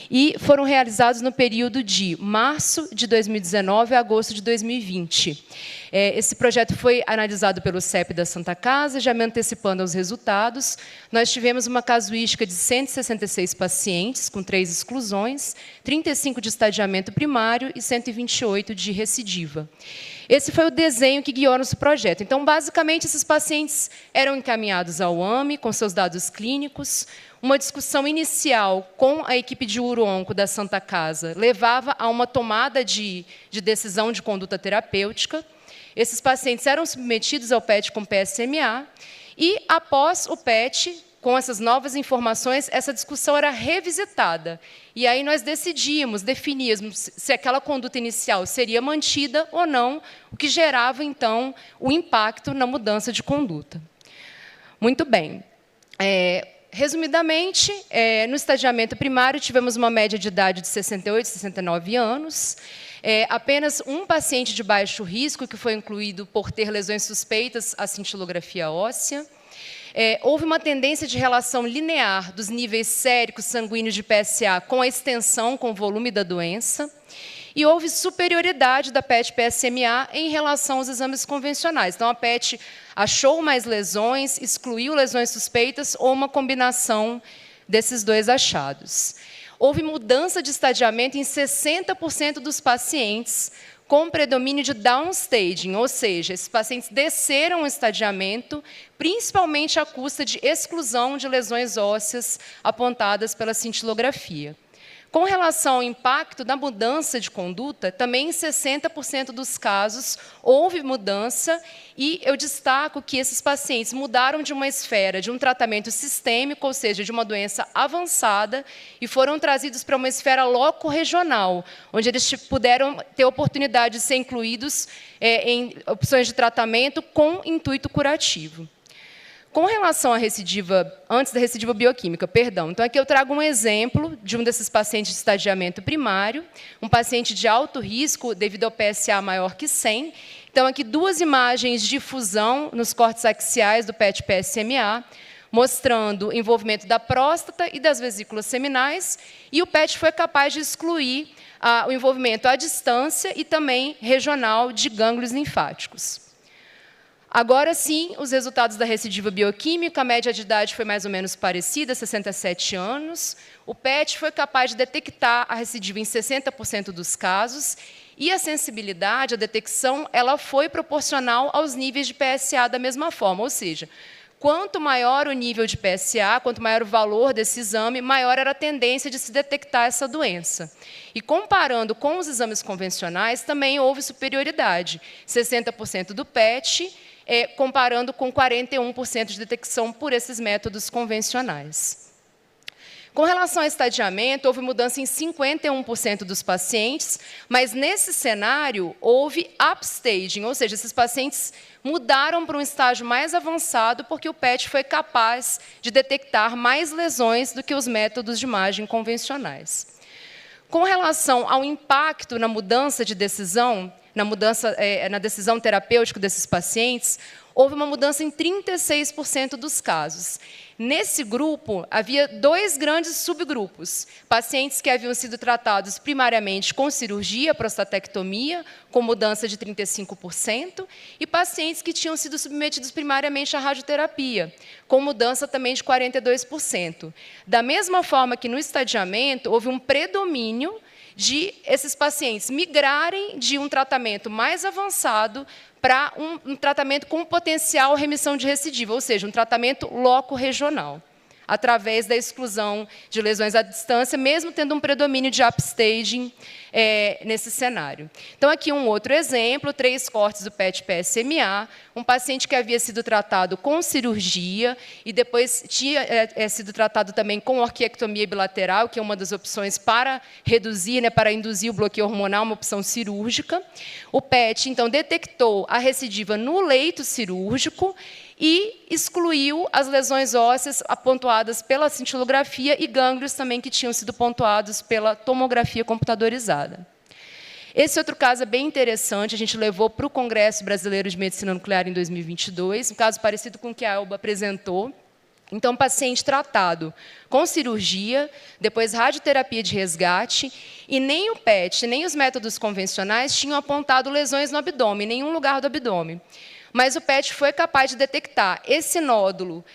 e foram realizados no período de março de 2019 a agosto de 2020. Esse projeto foi analisado pelo CEP da Santa Casa, já me antecipando aos resultados. Nós tivemos uma casuística de 166 pacientes, com 3 exclusões, 35 de estadiamento primário e 128 de recidiva. Esse foi o desenho que guiou nosso projeto. Então, basicamente, esses pacientes eram encaminhados ao AMI, com seus dados clínicos. Uma discussão inicial com a equipe de uro-onco da Santa Casa levava a uma tomada de decisão de conduta terapêutica. Esses pacientes eram submetidos ao PET com PSMA, e, após o PET, com essas novas informações, essa discussão era revisitada. E aí nós definíamos se aquela conduta inicial seria mantida ou não, o que gerava, então, o impacto na mudança de conduta. Muito bem. Resumidamente, no estadiamento primário, tivemos uma média de idade de 68, 69 anos, apenas um paciente de baixo risco, que foi incluído por ter lesões suspeitas à cintilografia óssea. houve uma tendência de relação linear dos níveis séricos sanguíneos de PSA com a extensão, com o volume da doença, e houve superioridade da PET-PSMA em relação aos exames convencionais. Então, a PET achou mais lesões, excluiu lesões suspeitas, ou uma combinação desses dois achados. Houve mudança de estadiamento em 60% dos pacientes, com predomínio de downstaging, ou seja, esses pacientes desceram o estadiamento, principalmente à custa de exclusão de lesões ósseas apontadas pela cintilografia. Com relação ao impacto da mudança de conduta, também em 60% dos casos houve mudança, e eu destaco que esses pacientes mudaram de uma esfera de um tratamento sistêmico, ou seja, de uma doença avançada, e foram trazidos para uma esfera locorregional, onde eles puderam ter a oportunidade de ser incluídos em opções de tratamento com intuito curativo. Com relação à recidiva, antes da recidiva bioquímica, perdão, então aqui eu trago um exemplo de um desses pacientes de estadiamento primário, um paciente de alto risco devido ao PSA maior que 100. Então, aqui 2 imagens de fusão nos cortes axiais do PET-PSMA, mostrando o envolvimento da próstata e das vesículas seminais, e o PET foi capaz de excluir o envolvimento à distância e também regional de gânglios linfáticos. Agora sim, os resultados da recidiva bioquímica, a média de idade foi mais ou menos parecida, 67 anos. O PET foi capaz de detectar a recidiva em 60% dos casos, e a sensibilidade, a detecção, ela foi proporcional aos níveis de PSA da mesma forma, ou seja, quanto maior o nível de PSA, quanto maior o valor desse exame, maior era a tendência de se detectar essa doença. E comparando com os exames convencionais, também houve superioridade, 60% do PET, comparando com 41% de detecção por esses métodos convencionais. Com relação ao estadiamento, houve mudança em 51% dos pacientes, mas nesse cenário houve upstaging, ou seja, esses pacientes mudaram para um estágio mais avançado porque o PET foi capaz de detectar mais lesões do que os métodos de imagem convencionais. Com relação ao impacto na mudança de decisão, na decisão terapêutica desses pacientes, houve uma mudança em 36% dos casos. Nesse grupo, havia 2 grandes subgrupos. Pacientes que haviam sido tratados primariamente com cirurgia, prostatectomia, com mudança de 35%, e pacientes que tinham sido submetidos primariamente à radioterapia, com mudança também de 42%. Da mesma forma que no estadiamento, houve um predomínio de esses pacientes migrarem de um tratamento mais avançado para um tratamento com potencial remissão de recidiva, ou seja, um tratamento locorregional, através da exclusão de lesões à distância, mesmo tendo um predomínio de upstaging nesse cenário. Então, aqui um outro exemplo, 3 cortes do PET-PSMA, um paciente que havia sido tratado com cirurgia e depois tinha sido tratado também com orquiectomia bilateral, que é uma das opções para reduzir, para induzir o bloqueio hormonal, uma opção cirúrgica. O PET, então, detectou a recidiva no leito cirúrgico e excluiu as lesões ósseas pontuadas pela cintilografia e gânglios também que tinham sido pontuados pela tomografia computadorizada. Esse outro caso é bem interessante, a gente levou para o Congresso Brasileiro de Medicina Nuclear em 2022, um caso parecido com o que a Elba apresentou. Então, paciente tratado com cirurgia, depois radioterapia de resgate, e nem o PET, nem os métodos convencionais tinham apontado lesões no abdômen, em nenhum lugar do abdômen. Mas o PET foi capaz de detectar esse nódulo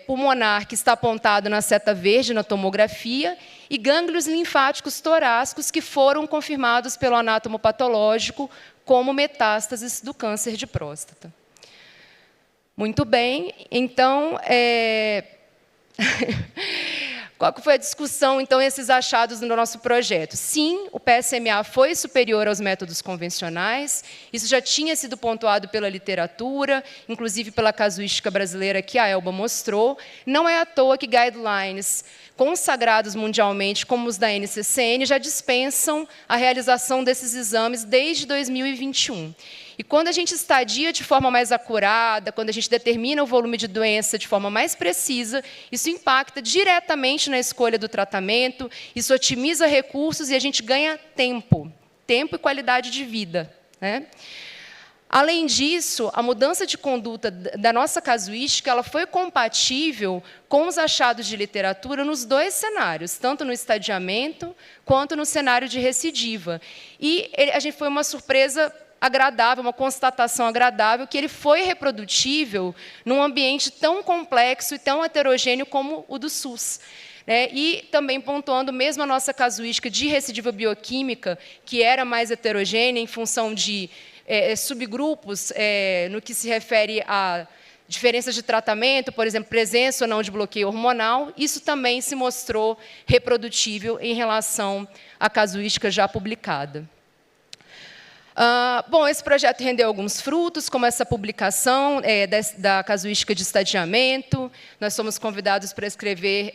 pulmonar que está apontado na seta verde na tomografia e gânglios linfáticos torácicos que foram confirmados pelo anatomopatológico como metástases do câncer de próstata. Muito bem, então, qual que foi a discussão, então, esses achados no nosso projeto? Sim, o PSMA foi superior aos métodos convencionais, isso já tinha sido pontuado pela literatura, inclusive pela casuística brasileira que a Elba mostrou. Não é à toa que guidelines consagrados mundialmente, como os da NCCN, já dispensam a realização desses exames desde 2021. E quando a gente estadia de forma mais acurada, quando a gente determina o volume de doença de forma mais precisa, isso impacta diretamente na escolha do tratamento, isso otimiza recursos e a gente ganha tempo e qualidade de vida, né? Além disso, a mudança de conduta da nossa casuística ela foi compatível com os achados de literatura nos dois cenários, tanto no estadiamento quanto no cenário de recidiva. E a gente foi uma surpresa agradável, uma constatação agradável, que ele foi reprodutível num ambiente tão complexo e tão heterogêneo como o do SUS. E também pontuando mesmo a nossa casuística de recidiva bioquímica, que era mais heterogênea em função de subgrupos no que se refere a diferenças de tratamento, por exemplo, presença ou não de bloqueio hormonal, isso também se mostrou reprodutível em relação à casuística já publicada. Bom, esse projeto rendeu alguns frutos, como essa publicação da casuística de estadiamento. Nós somos convidados para escrever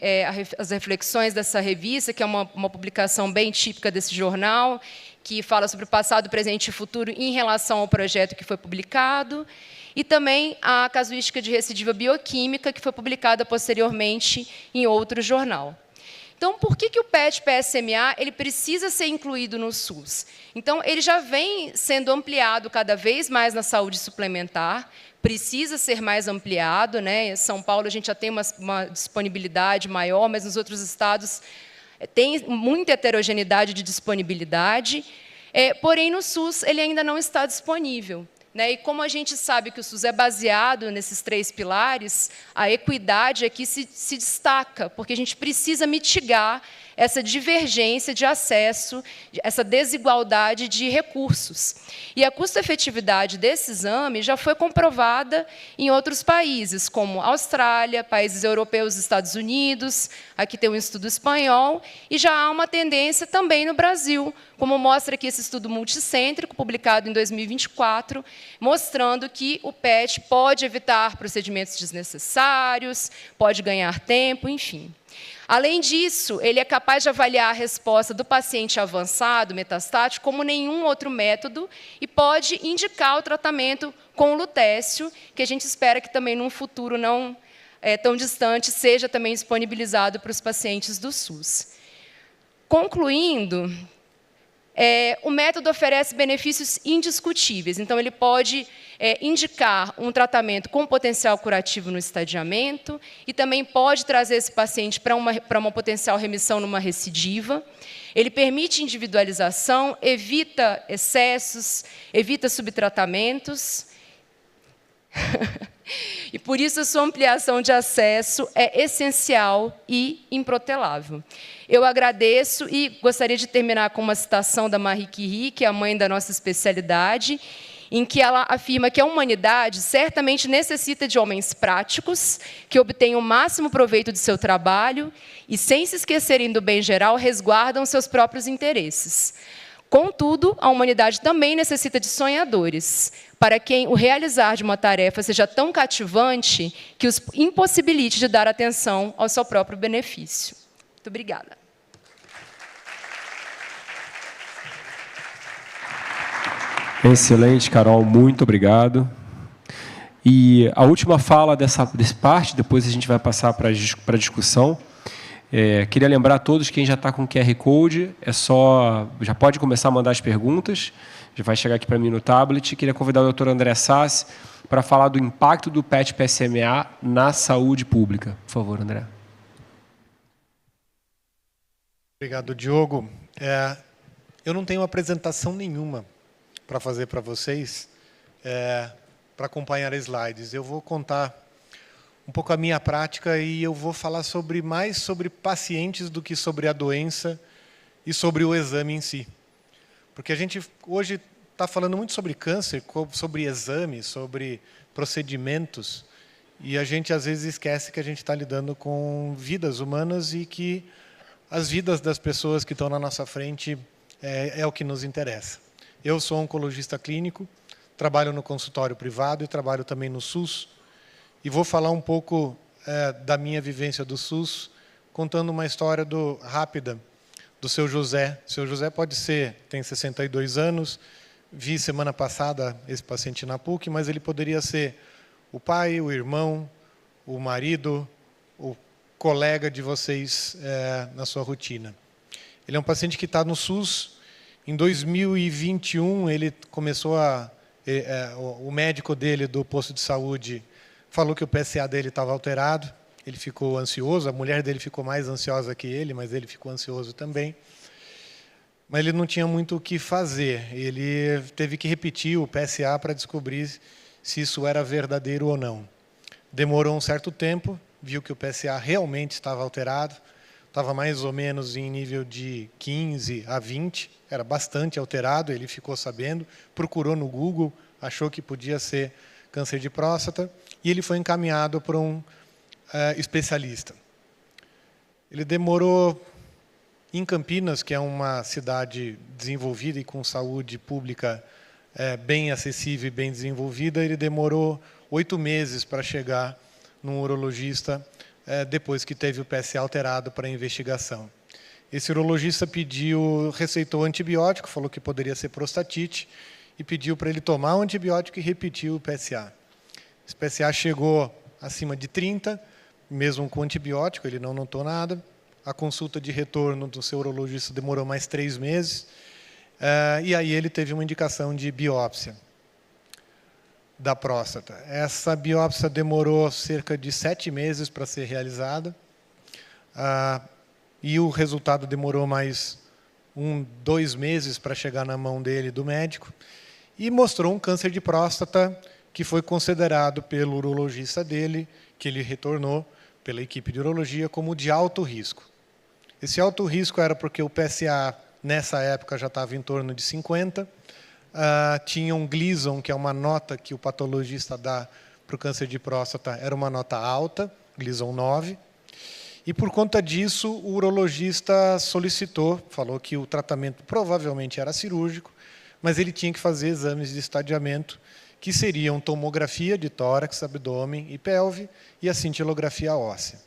as reflexões dessa revista, que é uma publicação bem típica desse jornal, que fala sobre o passado, presente e futuro em relação ao projeto que foi publicado, e também a casuística de recidiva bioquímica, que foi publicada posteriormente em outro jornal. Então, por que o PET-PSMA ele precisa ser incluído no SUS? Então, ele já vem sendo ampliado cada vez mais na saúde suplementar, precisa ser mais ampliado. Em São Paulo, a gente já tem uma disponibilidade maior, mas nos outros estados tem muita heterogeneidade de disponibilidade, porém, no SUS, ele ainda não está disponível. E como a gente sabe que o SUS é baseado nesses 3 pilares, a equidade aqui se destaca, porque a gente precisa mitigar essa divergência de acesso, essa desigualdade de recursos. E a custo-efetividade desse exame já foi comprovada em outros países, como Austrália, países europeus, Estados Unidos, aqui tem um estudo espanhol, e já há uma tendência também no Brasil, como mostra aqui esse estudo multicêntrico, publicado em 2024, mostrando que o PET pode evitar procedimentos desnecessários, pode ganhar tempo, enfim. Além disso, ele é capaz de avaliar a resposta do paciente avançado, metastático, como nenhum outro método, e pode indicar o tratamento com o lutécio, que a gente espera que também, num futuro não tão distante, seja também disponibilizado para os pacientes do SUS. Concluindo, o método oferece benefícios indiscutíveis. Então, ele pode indicar um tratamento com potencial curativo no estadiamento e também pode trazer esse paciente para uma potencial remissão numa recidiva. Ele permite individualização, evita excessos, evita subtratamentos. E, por isso, a sua ampliação de acesso é essencial e improtelável. Eu agradeço e gostaria de terminar com uma citação da Marie Curie, que é a mãe da nossa especialidade, em que ela afirma que a humanidade certamente necessita de homens práticos, que obtenham o máximo proveito de seu trabalho e, sem se esquecerem do bem geral, resguardam seus próprios interesses. Contudo, a humanidade também necessita de sonhadores, para quem o realizar de uma tarefa seja tão cativante que os impossibilite de dar atenção ao seu próprio benefício. Muito obrigada. Excelente, Carol, muito obrigado. E a última fala dessa parte, depois a gente vai passar para a discussão. Queria lembrar a todos, quem já está com o QR Code, já pode começar a mandar as perguntas, já vai chegar aqui para mim no tablet. Queria convidar o Dr. André Sassi para falar do impacto do PET-PSMA na saúde pública. Por favor, André. Obrigado, Diogo. Eu não tenho apresentação nenhuma para fazer para vocês, para acompanhar slides. Eu vou contar um pouco a minha prática e eu vou falar mais sobre pacientes do que sobre a doença e sobre o exame em si. Porque a gente hoje está falando muito sobre câncer, sobre exame, sobre procedimentos, e a gente às vezes esquece que a gente está lidando com vidas humanas e que as vidas das pessoas que estão na nossa frente é o que nos interessa. Eu sou oncologista clínico, trabalho no consultório privado e trabalho também no SUS, e vou falar um pouco da minha vivência do SUS, contando uma história rápida do seu José. O seu José tem 62 anos, vi semana passada esse paciente na PUC, mas ele poderia ser o pai, o irmão, o marido, o colega de vocês na sua rotina. Ele é um paciente que está no SUS. Em 2021, ele começou a O médico dele do posto de saúde falou que o PSA dele estava alterado, ele ficou ansioso, a mulher dele ficou mais ansiosa que ele, mas ele ficou ansioso também. Mas ele não tinha muito o que fazer, ele teve que repetir o PSA para descobrir se isso era verdadeiro ou não. Demorou um certo tempo, viu que o PSA realmente estava alterado, estava mais ou menos em nível de 15 a 20, era bastante alterado, ele ficou sabendo, procurou no Google, achou que podia ser câncer de próstata, e ele foi encaminhado para um especialista. Ele demorou, em Campinas, que é uma cidade desenvolvida e com saúde pública bem acessível e bem desenvolvida, ele demorou 8 meses para chegar num urologista, depois que teve o PSA alterado para a investigação. Esse urologista receitou antibiótico, falou que poderia ser prostatite, e pediu para ele tomar o antibiótico e repetir o PSA. Esse PSA chegou acima de 30, mesmo com antibiótico, ele não notou nada. A consulta de retorno do seu urologista demorou mais 3 meses, e aí ele teve uma indicação de biópsia da próstata. Essa biópsia demorou cerca de 7 meses para ser realizada, e o resultado demorou mais 2 meses para chegar na mão dele, do médico, e mostrou um câncer de próstata que foi considerado pelo urologista dele, que ele retornou pela equipe de urologia, como de alto risco. Esse alto risco era porque o PSA, nessa época, já estava em torno de 50, tinha um Gleason, que é uma nota que o patologista dá para o câncer de próstata, era uma nota alta, Gleason 9, e por conta disso o urologista solicitou, falou que o tratamento provavelmente era cirúrgico, mas ele tinha que fazer exames de estadiamento, que seriam tomografia de tórax, abdômen e pelve, e a cintilografia óssea.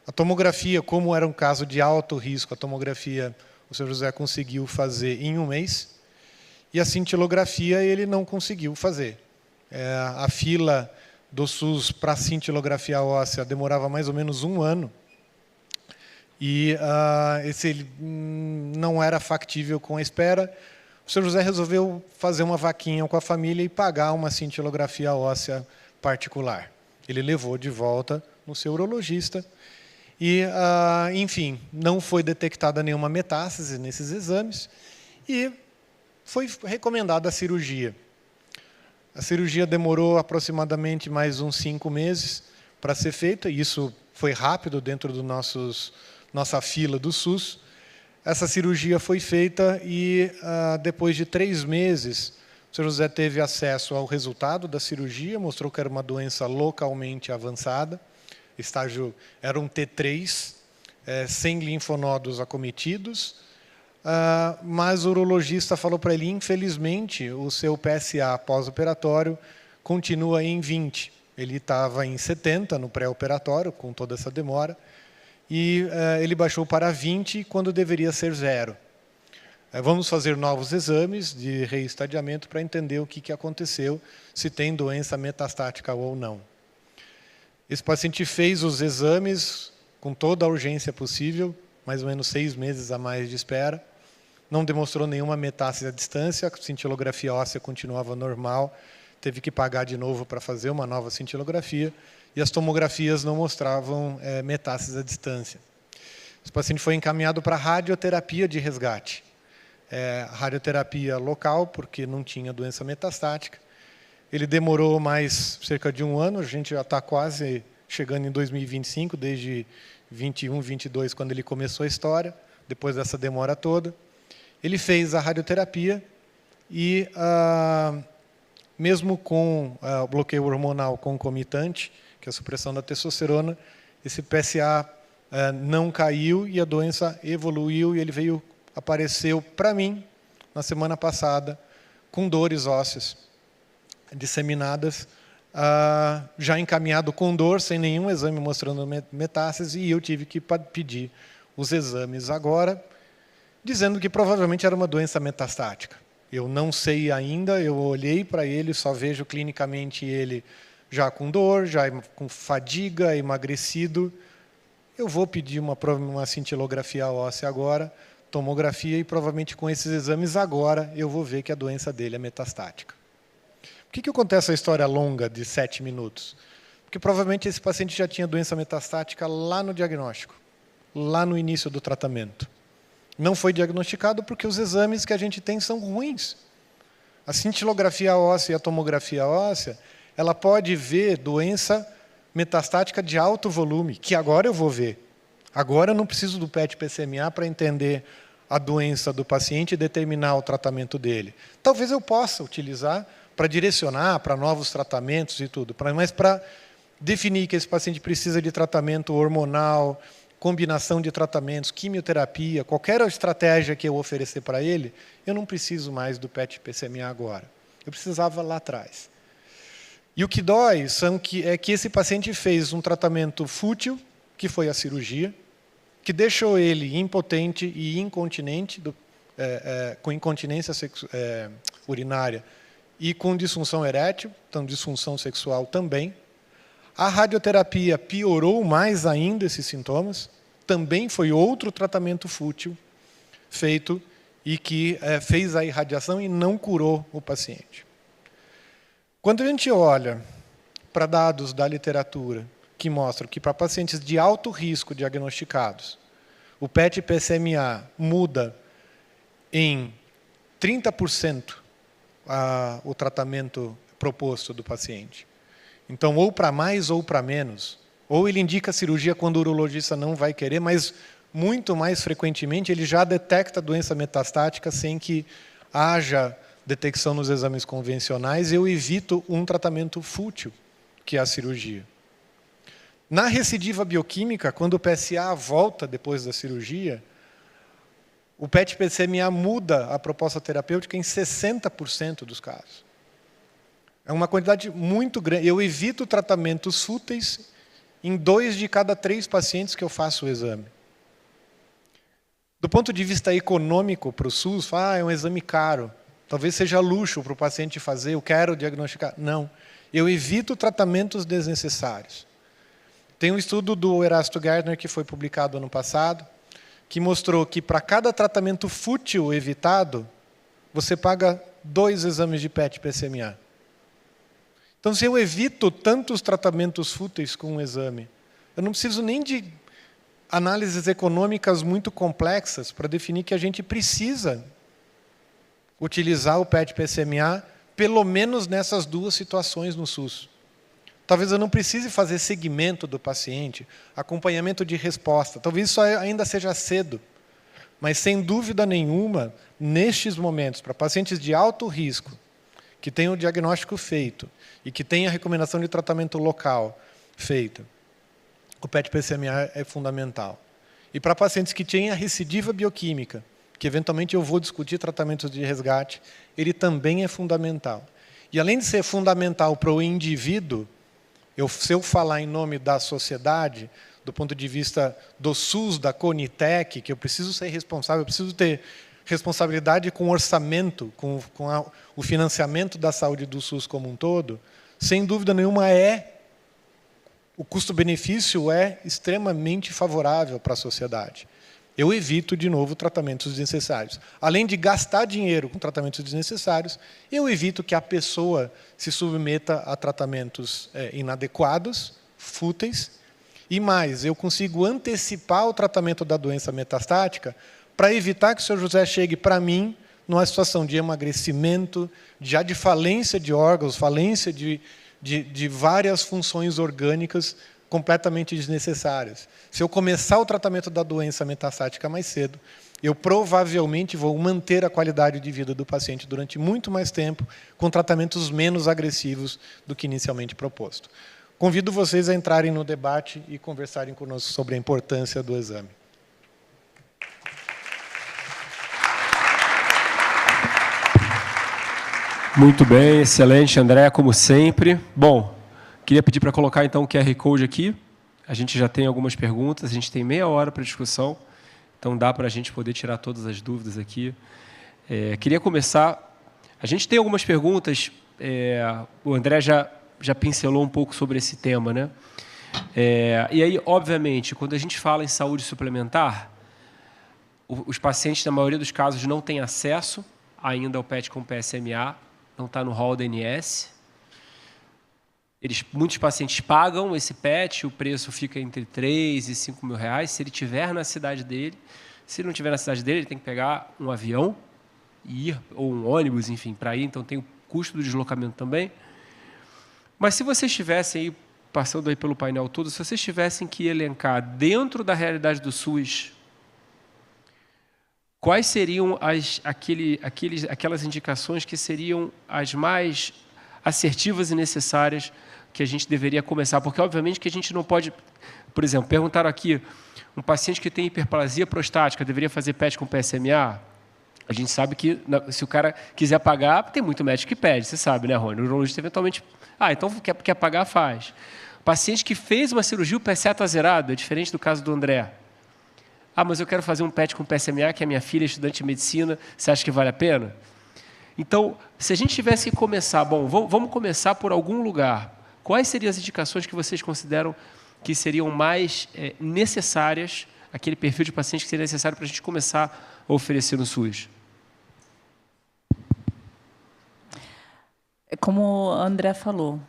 A tomografia, como era um caso de alto risco, a tomografia o Sr. José conseguiu fazer em 1 mês, e a cintilografia ele não conseguiu fazer. A fila do SUS para a cintilografia óssea demorava mais ou menos 1 ano, e esse não era factível com a espera. O Sr. José resolveu fazer uma vaquinha com a família e pagar uma cintilografia óssea particular. Ele levou de volta no seu urologista e, enfim, não foi detectada nenhuma metástase nesses exames e foi recomendada a cirurgia. A cirurgia demorou aproximadamente mais uns 5 meses para ser feita, e isso foi rápido dentro do nossa fila do SUS. Essa cirurgia foi feita e, depois de 3 meses, o Sr. José teve acesso ao resultado da cirurgia, mostrou que era uma doença localmente avançada, estágio era um T3, sem linfonodos acometidos, mas o urologista falou para ele, infelizmente, o seu PSA pós-operatório continua em 20. Ele estava em 70 no pré-operatório, com toda essa demora, e ele baixou para 20 quando deveria ser 0. Vamos fazer novos exames de reestadiamento para entender o que aconteceu, se tem doença metastática ou não. Esse paciente fez os exames com toda a urgência possível, mais ou menos 6 meses a mais de espera, não demonstrou nenhuma metástase à distância, a cintilografia óssea continuava normal, teve que pagar de novo para fazer uma nova cintilografia, e as tomografias não mostravam metástases à distância. Esse paciente foi encaminhado para radioterapia de resgate. Radioterapia local, porque não tinha doença metastática. Ele demorou mais cerca de 1 ano, a gente já está quase chegando em 2025, desde 21, 22, quando ele começou a história, depois dessa demora toda. Ele fez a radioterapia e, mesmo com o bloqueio hormonal concomitante, que é a supressão da testosterona, esse PSA não caiu e a doença evoluiu, e ele apareceu para mim, na semana passada, com dores ósseas disseminadas, já encaminhado com dor, sem nenhum exame mostrando metástase, e eu tive que pedir os exames agora, dizendo que provavelmente era uma doença metastática. Eu não sei ainda, eu olhei para ele, só vejo clinicamente ele já com dor, já com fadiga, emagrecido. Eu vou pedir uma cintilografia óssea agora, tomografia, e provavelmente com esses exames agora eu vou ver que a doença dele é metastática. Por que eu contei essa história longa de 7 minutos? Porque provavelmente esse paciente já tinha doença metastática lá no diagnóstico, lá no início do tratamento. Não foi diagnosticado porque os exames que a gente tem são ruins. A cintilografia óssea e a tomografia óssea, ela pode ver doença metastática de alto volume, que agora eu vou ver. Agora eu não preciso do PET-PSMA para entender a doença do paciente e determinar o tratamento dele. Talvez eu possa utilizar para direcionar para novos tratamentos e tudo, mas para definir que esse paciente precisa de tratamento hormonal, combinação de tratamentos, quimioterapia, qualquer estratégia que eu oferecer para ele, eu não preciso mais do PET-PSMA agora. Eu precisava lá atrás. E o que dói é que esse paciente fez um tratamento fútil, que foi a cirurgia, que deixou ele impotente e incontinente, com incontinência urinária e com disfunção erétil, então disfunção sexual também. A radioterapia piorou mais ainda esses sintomas, também foi outro tratamento fútil feito e que fez a irradiação e não curou o paciente. Quando a gente olha para dados da literatura que mostram que para pacientes de alto risco diagnosticados, o PET-PSMA muda em 30% o tratamento proposto do paciente. Então, ou para mais ou para menos. Ou ele indica a cirurgia quando o urologista não vai querer, mas muito mais frequentemente ele já detecta a doença metastática sem que haja detecção nos exames convencionais e eu evito um tratamento fútil, que é a cirurgia. Na recidiva bioquímica, quando o PSA volta depois da cirurgia, o PET-PSMA muda a proposta terapêutica em 60% dos casos. É uma quantidade muito grande. Eu evito tratamentos fúteis em 2 de cada 3 pacientes que eu faço o exame. Do ponto de vista econômico para o SUS, é um exame caro. Talvez seja luxo para o paciente fazer, eu quero diagnosticar. Não, eu evito tratamentos desnecessários. Tem um estudo do Erasto Gardner que foi publicado ano passado, que mostrou que para cada tratamento fútil evitado, você paga 2 exames de PET-PSMA. Então, se eu evito tantos tratamentos fúteis com um exame, eu não preciso nem de análises econômicas muito complexas para definir que a gente precisa utilizar o PET-PSMA, pelo menos nessas 2 situações no SUS. Talvez eu não precise fazer segmento do paciente, acompanhamento de resposta. Talvez isso ainda seja cedo. Mas, sem dúvida nenhuma, nestes momentos, para pacientes de alto risco, que têm o diagnóstico feito e que têm a recomendação de tratamento local feita, o PET-PSMA é fundamental. E para pacientes que têm a recidiva bioquímica, que eventualmente eu vou discutir tratamentos de resgate, ele também é fundamental. E além de ser fundamental para o indivíduo, se eu falar em nome da sociedade, do ponto de vista do SUS, da Conitec, que eu preciso ser responsável, eu preciso ter responsabilidade com o orçamento, com o financiamento da saúde do SUS como um todo, sem dúvida nenhuma o custo-benefício é extremamente favorável para a sociedade. Eu evito, de novo, tratamentos desnecessários. Além de gastar dinheiro com tratamentos desnecessários, eu evito que a pessoa se submeta a tratamentos inadequados, fúteis, e mais, eu consigo antecipar o tratamento da doença metastática para evitar que o Sr. José chegue para mim numa situação de emagrecimento, já de falência de órgãos, falência de várias funções orgânicas completamente desnecessárias. Se eu começar o tratamento da doença metastática mais cedo, eu provavelmente vou manter a qualidade de vida do paciente durante muito mais tempo, com tratamentos menos agressivos do que inicialmente proposto. Convido vocês a entrarem no debate e conversarem conosco sobre a importância do exame. Muito bem, excelente, André, como sempre. Bom, queria pedir para colocar, então, o QR Code aqui. A gente já tem algumas perguntas, a gente tem meia hora para discussão, então dá para a gente poder tirar todas as dúvidas aqui. Queria começar... A gente tem algumas perguntas, o André já pincelou um pouco sobre esse tema, né? E aí, obviamente, quando a gente fala em saúde suplementar, os pacientes, na maioria dos casos, não têm acesso ainda ao PET com PSMA, não está no hall da ANS, muitos pacientes pagam esse PET, o preço fica entre 3 e 5 mil reais, se ele estiver na cidade dele. Se ele não estiver na cidade dele, ele tem que pegar um avião e ir, ou um ônibus, enfim, para ir, então tem o custo do deslocamento também. Mas se vocês tivessem aí, passando aí pelo painel todo, se vocês tivessem que elencar dentro da realidade do SUS, quais seriam aquelas indicações que seriam as mais assertivas e necessárias que a gente deveria começar? Porque, obviamente, que a gente não pode... Por exemplo, perguntaram aqui, um paciente que tem hiperplasia prostática deveria fazer PET com PSMA? A gente sabe que, se o cara quiser pagar, tem muito médico que pede, você sabe, né, Rony? O urologista, eventualmente... então quer pagar, faz. Paciente que fez uma cirurgia, o PSA está zerado, é diferente do caso do André. Mas eu quero fazer um PET com PSMA, que a minha filha é estudante de medicina, você acha que vale a pena? Então, se a gente tivesse que começar, vamos começar por algum lugar. Quais seriam as indicações que vocês consideram que seriam mais necessárias, aquele perfil de paciente que seria necessário para a gente começar a oferecer no SUS? Como o André falou,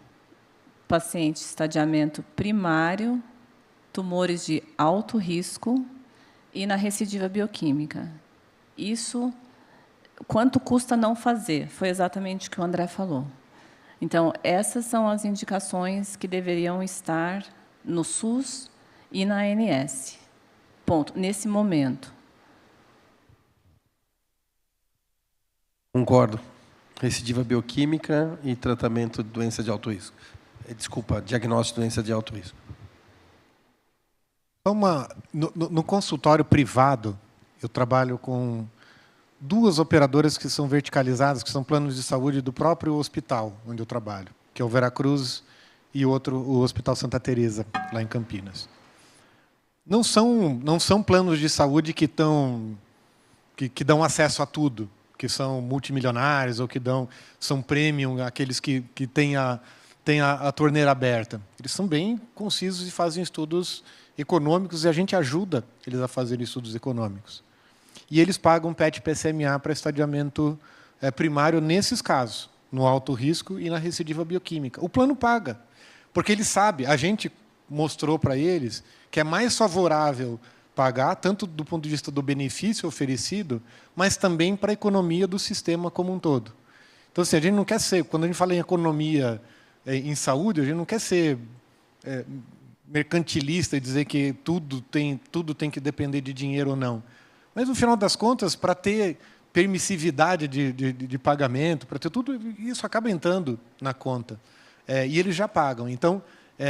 paciente estadiamento primário, tumores de alto risco e na recidiva bioquímica. Isso, quanto custa não fazer? Foi exatamente o que o André falou. Então, essas são as indicações que deveriam estar no SUS e na ANS. Ponto. Nesse momento. Concordo. Recidiva bioquímica e tratamento de doença de alto risco. Desculpa, diagnóstico de doença de alto risco. No consultório privado, eu trabalho com 2 operadoras que são verticalizadas, que são planos de saúde do próprio hospital onde eu trabalho, que é o Veracruz e outro, o Hospital Santa Teresa, lá em Campinas. Não são planos de saúde que dão acesso a tudo, que são multimilionários ou que são premium, aqueles que têm a torneira aberta. Eles são bem concisos e fazem estudos econômicos, e a gente ajuda eles a fazerem estudos econômicos. E eles pagam PET-PSMA para estadiamento primário nesses casos, no alto risco e na recidiva bioquímica. O plano paga, porque ele sabe, a gente mostrou para eles que é mais favorável pagar, tanto do ponto de vista do benefício oferecido, mas também para a economia do sistema como um todo. Então, assim, a gente não quer ser, quando a gente fala em economia em saúde, a gente não quer ser mercantilista e dizer que tudo tem que depender de dinheiro ou não. Mas, no final das contas, para ter permissividade de pagamento, para ter tudo, isso acaba entrando na conta. E eles já pagam. Então,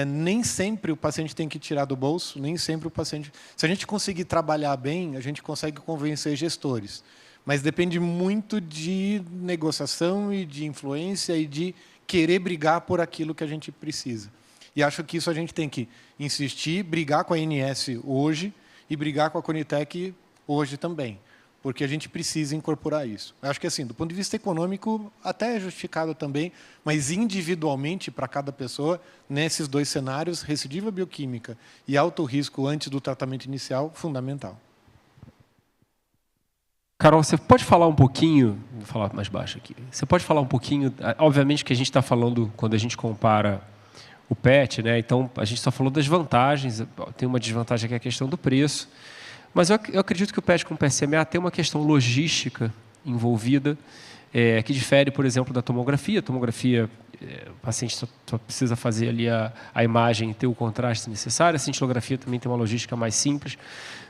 nem sempre o paciente tem que tirar do bolso, nem sempre o paciente... Se a gente conseguir trabalhar bem, a gente consegue convencer gestores. Mas depende muito de negociação e de influência e de querer brigar por aquilo que a gente precisa. E acho que isso a gente tem que insistir, brigar com a ANS hoje e brigar com a Conitec hoje também, porque a gente precisa incorporar isso. Acho que, assim, do ponto de vista econômico, até é justificado também, mas individualmente, para cada pessoa, nesses 2 cenários, recidiva bioquímica e alto risco antes do tratamento inicial, fundamental. Carol, você pode falar um pouquinho, vou falar mais baixo aqui, você pode falar um pouquinho, obviamente que a gente está falando, quando a gente compara o PET, né? Então a gente só falou das vantagens, tem uma desvantagem que é a questão do preço, mas eu acredito que o PET com PSMA tem uma questão logística envolvida, que difere, por exemplo, da tomografia. A tomografia, o paciente só precisa fazer ali a imagem e ter o contraste necessário. A cintilografia também tem uma logística mais simples.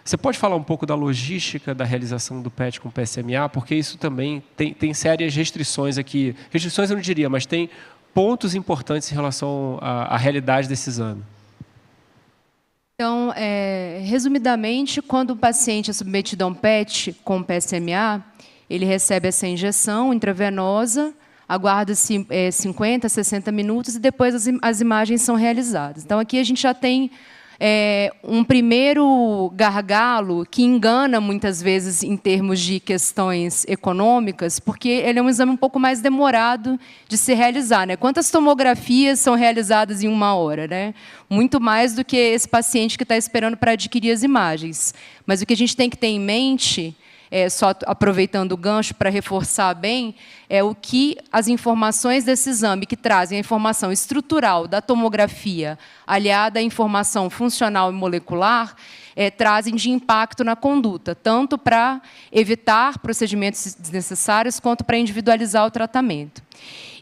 Você pode falar um pouco da logística da realização do PET com PSMA, porque isso também tem sérias restrições aqui. Restrições eu não diria, mas tem pontos importantes em relação à realidade desse exame. Então, resumidamente, quando o paciente é submetido a um PET com PSMA, ele recebe essa injeção intravenosa, aguarda-se 50, 60 minutos e depois as imagens são realizadas. Então, aqui a gente já tem um primeiro gargalo que engana muitas vezes em termos de questões econômicas, porque ele é um exame um pouco mais demorado de se realizar, né? Quantas tomografias são realizadas em 1 hora, né? Muito mais do que esse paciente que está esperando para adquirir as imagens. Mas o que a gente tem que ter em mente só aproveitando o gancho para reforçar bem, é o que as informações desse exame, que trazem a informação estrutural da tomografia, aliada à informação funcional e molecular, trazem de impacto na conduta, tanto para evitar procedimentos desnecessários, quanto para individualizar o tratamento.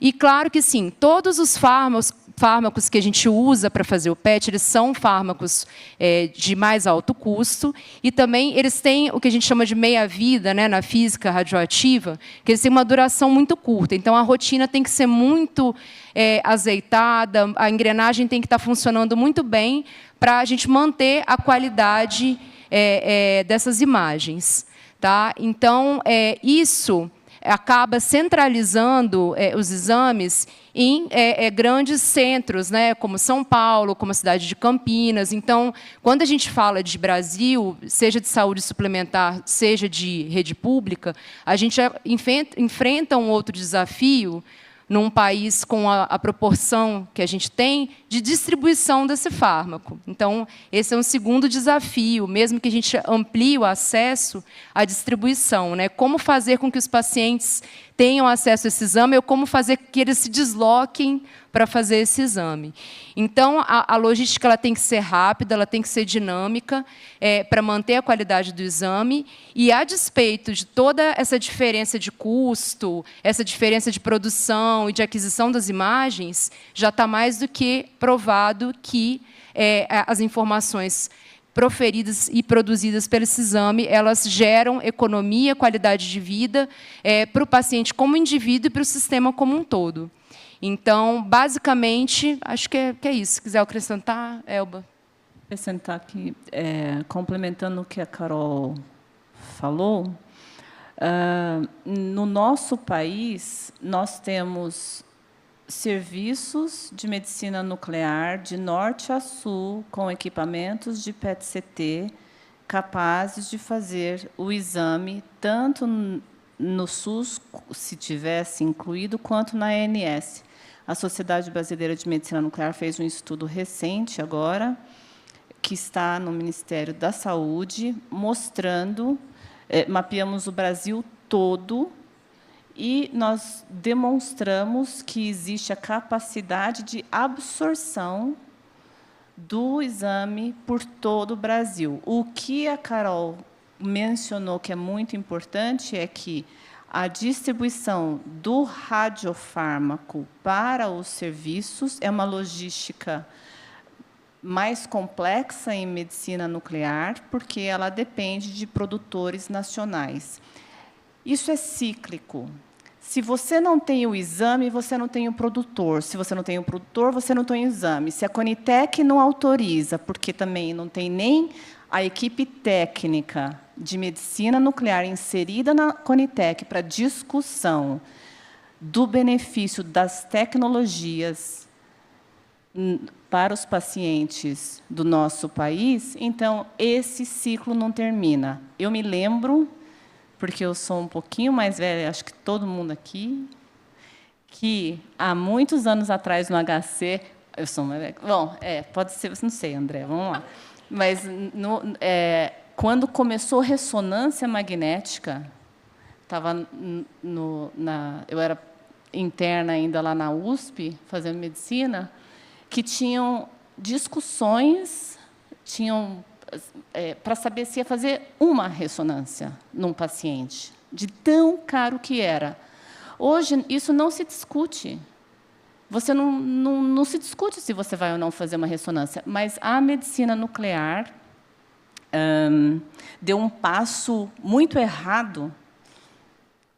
E, claro que, sim, todos os fármacos que a gente usa para fazer o PET, eles são fármacos de mais alto custo, e também eles têm o que a gente chama de meia-vida, né, na física radioativa, que eles têm uma duração muito curta. Então, a rotina tem que ser muito azeitada, a engrenagem tem que estar funcionando muito bem para a gente manter a qualidade dessas imagens. Tá? Então, isso acaba centralizando os exames em grandes centros, né, como São Paulo, como a cidade de Campinas. Então, quando a gente fala de Brasil, seja de saúde suplementar, seja de rede pública, a gente enfrenta um outro desafio num país com a proporção que a gente tem de distribuição desse fármaco. Então, esse é um segundo desafio, mesmo que a gente amplie o acesso à distribuição, né? Como fazer com que os pacientes tenham acesso a esse exame ou como fazer que eles se desloquem para fazer esse exame. Então, a logística ela tem que ser rápida, ela tem que ser dinâmica, para manter a qualidade do exame, e, a despeito de toda essa diferença de custo, essa diferença de produção e de aquisição das imagens, já está mais do que provado que as informações proferidas e produzidas pelo esse exame, elas geram economia, qualidade de vida para o paciente como indivíduo e para o sistema como um todo. Então, basicamente, acho que é isso. Se quiser acrescentar, Elba. Acrescentar aqui, complementando o que a Carol falou, no nosso país, nós temos serviços de medicina nuclear de norte a sul, com equipamentos de PET-CT, capazes de fazer o exame, tanto no SUS, se tivesse incluído, quanto na ANS. A Sociedade Brasileira de Medicina Nuclear fez um estudo recente, agora, que está no Ministério da Saúde, mostrando, mapeamos o Brasil todo, e nós demonstramos que existe a capacidade de absorção do exame por todo o Brasil. O que a Carol mencionou que é muito importante é que a distribuição do radiofármaco para os serviços é uma logística mais complexa em medicina nuclear, porque ela depende de produtores nacionais. Isso é cíclico. Se você não tem o exame, você não tem o produtor. Se você não tem o produtor, você não tem o exame. Se a Conitec não autoriza, porque também não tem nem a equipe técnica de medicina nuclear inserida na Conitec para discussão do benefício das tecnologias para os pacientes do nosso país, então, esse ciclo não termina. Eu me lembro, porque eu sou um pouquinho mais velha, acho que todo mundo aqui, que há muitos anos atrás, no HC, eu sou mais velha, bom, pode ser, não sei, André, vamos lá, mas quando começou ressonância magnética, eu era interna ainda lá na USP, fazendo medicina, que tinham discussões, para saber se ia fazer uma ressonância num paciente, de tão caro que era. Hoje, isso não se discute. Você não se discute se você vai ou não fazer uma ressonância, mas a medicina nuclear deu um passo muito errado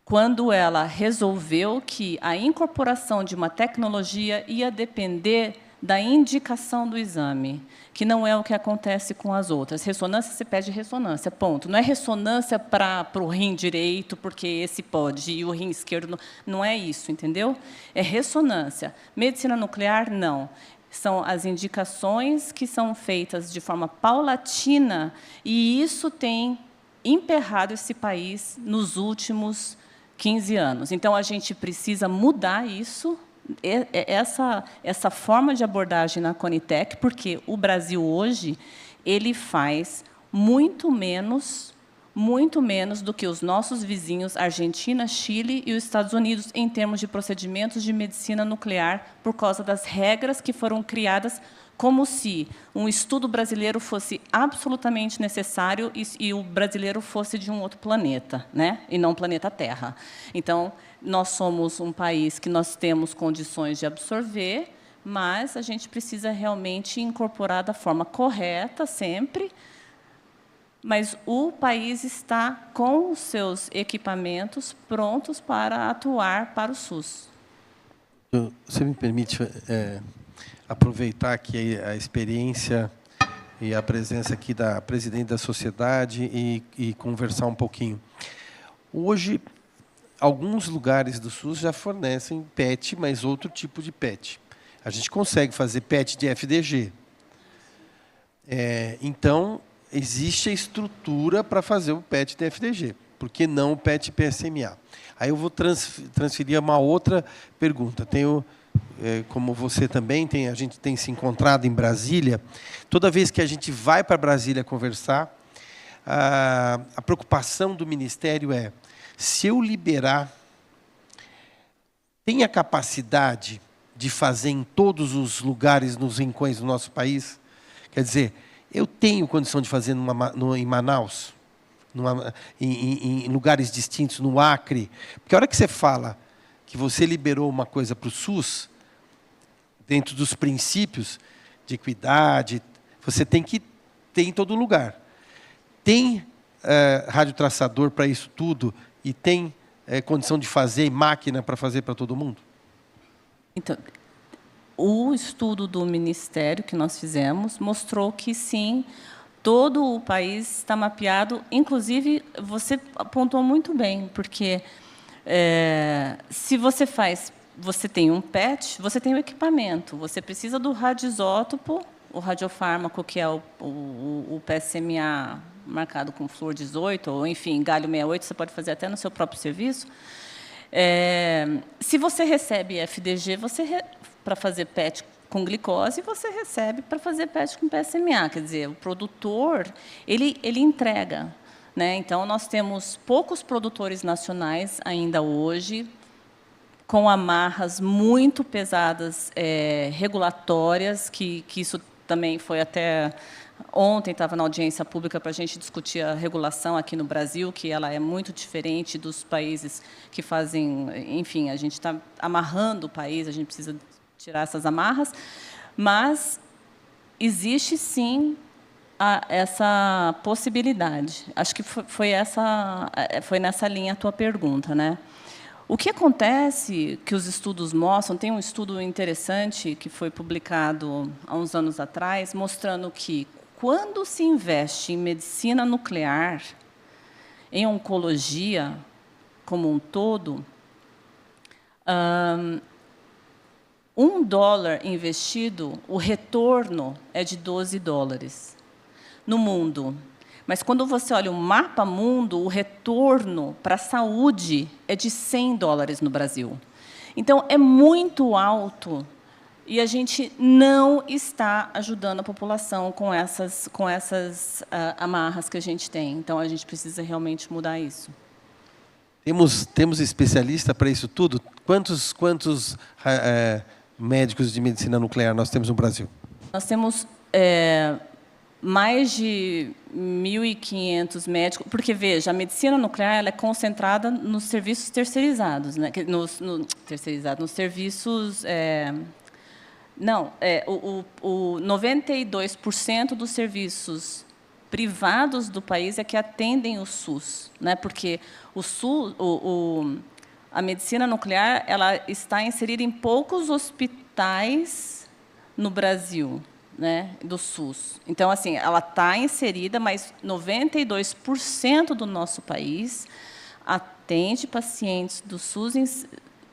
quando ela resolveu que a incorporação de uma tecnologia ia depender da indicação do exame, que não é o que acontece com as outras. Ressonância, você pede ressonância, ponto. Não é ressonância para o rim direito, porque esse pode, e o rim esquerdo não é isso, entendeu? É ressonância. Medicina nuclear, não. São as indicações que são feitas de forma paulatina, e isso tem emperrado esse país nos últimos 15 anos. Então, a gente precisa mudar isso, essa forma de abordagem na Conitec, porque o Brasil, hoje, ele faz muito menos muito menos do que os nossos vizinhos Argentina, Chile e os Estados Unidos em termos de procedimentos de medicina nuclear por causa das regras que foram criadas como se um estudo brasileiro fosse absolutamente necessário e o brasileiro fosse de um outro planeta, né? E não planeta Terra. Então, nós somos um país que nós temos condições de absorver, mas a gente precisa realmente incorporar da forma correta sempre. Mas o país está com os seus equipamentos prontos para atuar para o SUS. Você me permite aproveitar aqui a experiência e a presença aqui da presidente da sociedade e conversar um pouquinho. Hoje, alguns lugares do SUS já fornecem PET, mas outro tipo de PET. A gente consegue fazer PET de FDG. Então, existe a estrutura para fazer o PET de FDG. Por que não o PET PSMA? Aí eu vou transferir uma outra pergunta. Como você também a gente tem se encontrado em Brasília, toda vez que a gente vai para Brasília conversar, a preocupação do Ministério é, se eu liberar, tem a capacidade de fazer em todos os lugares, nos rincões do nosso país? Quer dizer, eu tenho condição de fazer em Manaus, em lugares distintos, no Acre. Porque a hora que você fala que você liberou uma coisa para o SUS, dentro dos princípios de equidade, você tem que ter em todo lugar. Tem radiotraçador para isso tudo e tem condição de fazer, máquina para fazer para todo mundo? Então, o estudo do Ministério que nós fizemos mostrou que, sim, todo o país está mapeado. Inclusive, você apontou muito bem, porque se você tem um PET, você tem o equipamento, você precisa do radioisótopo, o radiofármaco, que é o PSMA marcado com flúor 18, ou, enfim, galho 68, você pode fazer até no seu próprio serviço. Se você recebe FDG, para fazer PET com glicose, você recebe para fazer PET com PSMA. Quer dizer, o produtor, ele entrega, né? Então, nós temos poucos produtores nacionais ainda hoje, com amarras muito pesadas, regulatórias, que isso também foi até... Ontem estava na audiência pública para a gente discutir a regulação aqui no Brasil, que ela é muito diferente dos países que fazem... Enfim, a gente está amarrando o país, a gente precisa tirar essas amarras, mas existe, sim, essa possibilidade. Acho que foi nessa linha a tua pergunta, né? O que acontece, que os estudos mostram, tem um estudo interessante que foi publicado há uns anos atrás, mostrando que, quando se investe em medicina nuclear, em oncologia como um todo, $1 investido, o retorno é de $12 no mundo. Mas, quando você olha o mapa mundo, o retorno para a saúde é de $100 no Brasil. Então, é muito alto e a gente não está ajudando a população com essas amarras que a gente tem. Então, a gente precisa realmente mudar isso. Temos especialista para isso tudo? Quantos médicos de medicina nuclear nós temos no Brasil? Nós temos mais de 1.500 médicos, porque, veja, a medicina nuclear ela é concentrada nos serviços terceirizados, né? Nos serviços... o 92% dos serviços privados do país é que atendem o SUS, né? Porque o SUS, a medicina nuclear, ela está inserida em poucos hospitais no Brasil, né, do SUS. Então, assim, ela está inserida, mas 92% do nosso país atende pacientes do SUS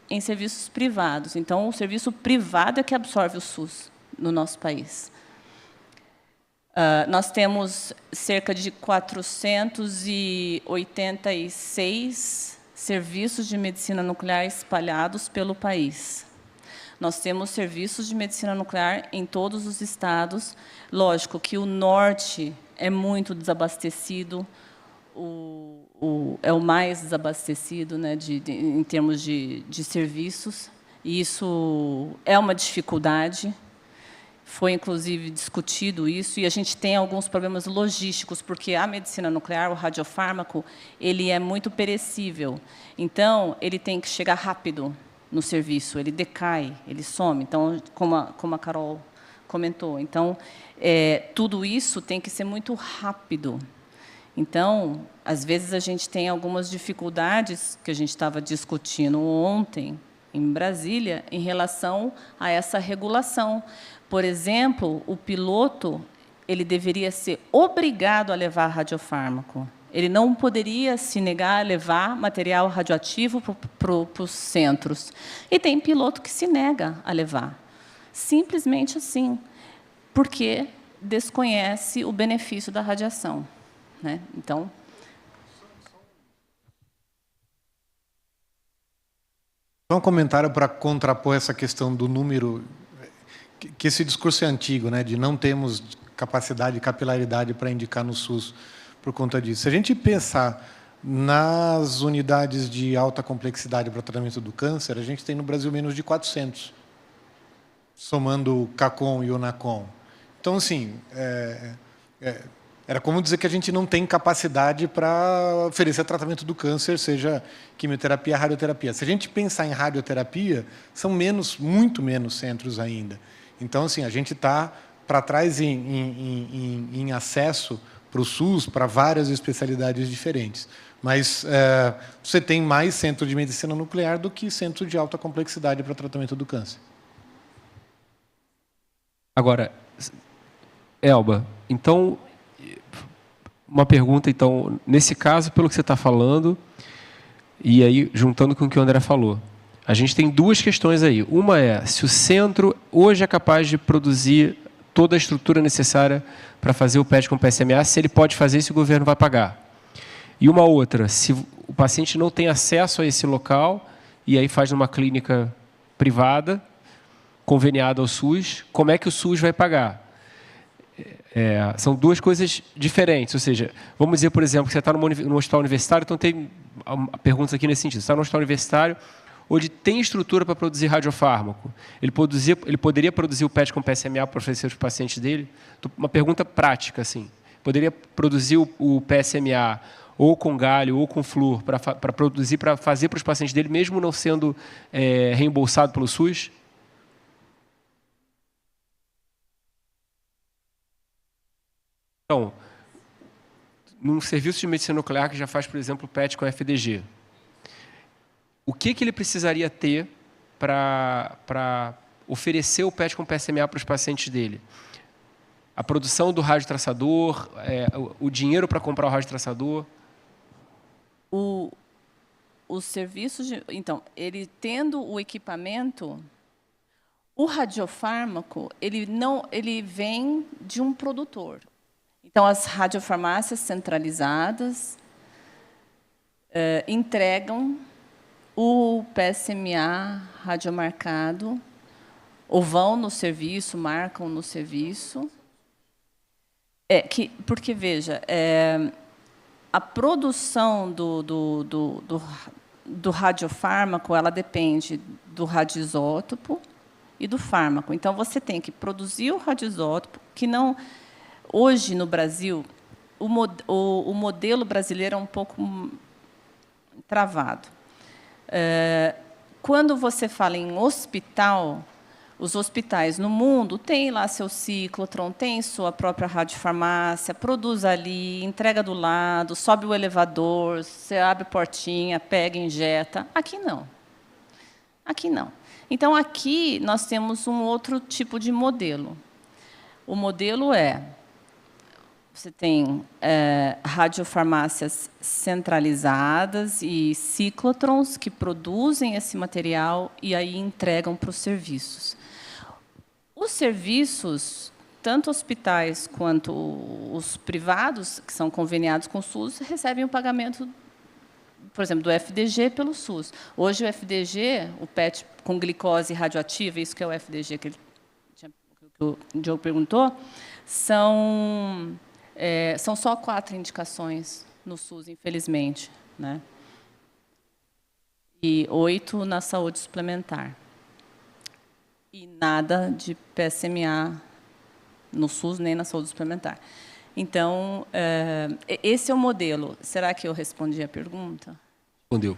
em serviços privados. Então, o serviço privado é que absorve o SUS no nosso país. Nós temos cerca de 486 serviços de medicina nuclear espalhados pelo país. Nós temos serviços de medicina nuclear em todos os estados. Lógico que o norte é muito desabastecido, é o mais desabastecido, né, em termos de serviços, e isso é uma dificuldade. Foi, inclusive, discutido isso, e a gente tem alguns problemas logísticos, porque a medicina nuclear, o radiofármaco, ele é muito perecível. Então, ele tem que chegar rápido no serviço, ele decai, ele some. Então, como a Carol comentou. Então, tudo isso tem que ser muito rápido. Então, às vezes, a gente tem algumas dificuldades que a gente estava discutindo ontem, em Brasília, em relação a essa regulação. Por exemplo, o piloto ele deveria ser obrigado a levar radiofármaco. Ele não poderia se negar a levar material radioativo para os centros. E tem piloto que se nega a levar. Simplesmente assim, porque desconhece o benefício da radiação, né? Então, só um comentário para contrapor essa questão do número, que esse discurso é antigo, né, de não termos capacidade e capilaridade para indicar no SUS por conta disso. Se a gente pensar nas unidades de alta complexidade para tratamento do câncer, a gente tem no Brasil menos de 400, somando o CACOM e o NACOM. Então, assim, era como dizer que a gente não tem capacidade para oferecer tratamento do câncer, seja quimioterapia, radioterapia. Se a gente pensar em radioterapia, são muito menos centros ainda. Então, assim, a gente está para trás em acesso para o SUS, para várias especialidades diferentes. Mas você tem mais centro de medicina nuclear do que centro de alta complexidade para tratamento do câncer. Agora, Elba, então, uma pergunta, então, nesse caso, pelo que você está falando, e aí, juntando com o que o André falou, a gente tem duas questões aí. Uma é se o centro hoje é capaz de produzir toda a estrutura necessária para fazer o PET com PSMA, se ele pode fazer, se o governo vai pagar. E uma outra, se o paciente não tem acesso a esse local, e aí faz numa clínica privada, conveniada ao SUS, como é que o SUS vai pagar? São duas coisas diferentes, ou seja, vamos dizer, por exemplo, que você está no hospital universitário, então tem perguntas aqui nesse sentido. Você está no hospital universitário, onde tem estrutura para produzir radiofármaco. Ele poderia produzir o PET com PSMA para oferecer aos pacientes dele? Uma pergunta prática, assim. Poderia produzir o PSMA ou com galho ou com flúor para produzir, para fazer para os pacientes dele, mesmo não sendo reembolsado pelo SUS? Então, num serviço de medicina nuclear que já faz, por exemplo, PET com FDG, o que ele precisaria ter para oferecer o PET com PSMA para os pacientes dele? A produção do radiotraçador, o dinheiro para comprar o radiotraçador? Os serviços então, ele tendo o equipamento, o radiofármaco, ele vem de um produtor. Então, as radiofarmácias centralizadas entregam o PSMA radiomarcado, ou vão no serviço, marcam no serviço. Porque, veja, a produção do radiofármaco ela depende do radioisótopo e do fármaco. Então, você tem que produzir o radioisótopo, que não... Hoje, no Brasil, o modelo brasileiro é um pouco travado. Quando você fala em hospital, os hospitais no mundo têm lá seu ciclotron, tem sua própria radiofarmácia, produz ali, entrega do lado, sobe o elevador, você abre a portinha, pega, injeta. Aqui não. Aqui não. Então, aqui nós temos um outro tipo de modelo. O modelo você tem radiofarmácias centralizadas e ciclotrons que produzem esse material e aí entregam para os serviços. Os serviços, tanto hospitais quanto os privados, que são conveniados com o SUS, recebem o pagamento, por exemplo, do FDG pelo SUS. Hoje, o FDG, o PET com glicose radioativa, isso que é o FDG que o Diogo perguntou, são só 4 indicações no SUS, infelizmente, né? E 8 na saúde suplementar. E nada de PSMA no SUS nem na saúde suplementar. Então, esse é o modelo. Será que eu respondi a pergunta? Respondeu.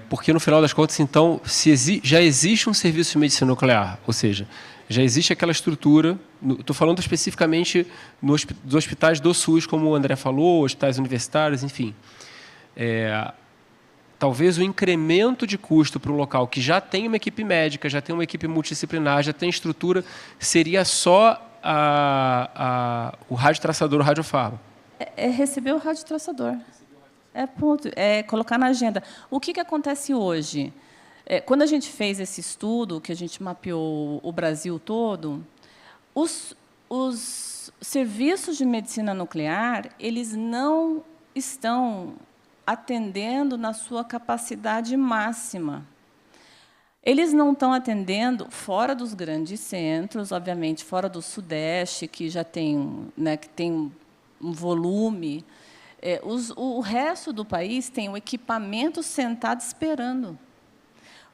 Porque, no final das contas, então, já existe um serviço de medicina nuclear, ou seja, já existe aquela estrutura, estou falando especificamente dos hospitais do SUS, como o André falou, hospitais universitários, enfim. Talvez o incremento de custo para um local que já tem uma equipe médica, já tem uma equipe multidisciplinar, já tem estrutura, seria só o radiotraçador, o radiofarma. Receber o radiotraçador. Ponto. Colocar na agenda. O que acontece hoje? Quando a gente fez esse estudo, que a gente mapeou o Brasil todo, os serviços de medicina nuclear, eles não estão atendendo na sua capacidade máxima. Eles não estão atendendo fora dos grandes centros, obviamente, fora do Sudeste, que já tem, né, que tem um volume. O resto do país tem o equipamento sentado esperando.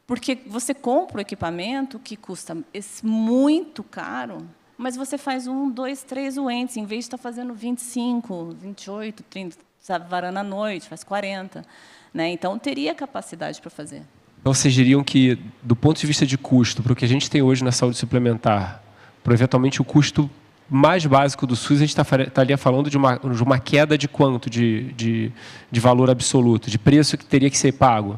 Porque você compra o equipamento que custa muito caro, mas você faz 1, 2, 3 doentes, em vez de estar fazendo 25, 28, 30, sabe, varando à noite, faz 40. Né? Então, teria capacidade para fazer. Então, vocês diriam que, do ponto de vista de custo, para o que a gente tem hoje na saúde suplementar, para, eventualmente, o custo mais básico do SUS, a gente estaria falando de uma queda de quanto de valor absoluto, de preço que teria que ser pago?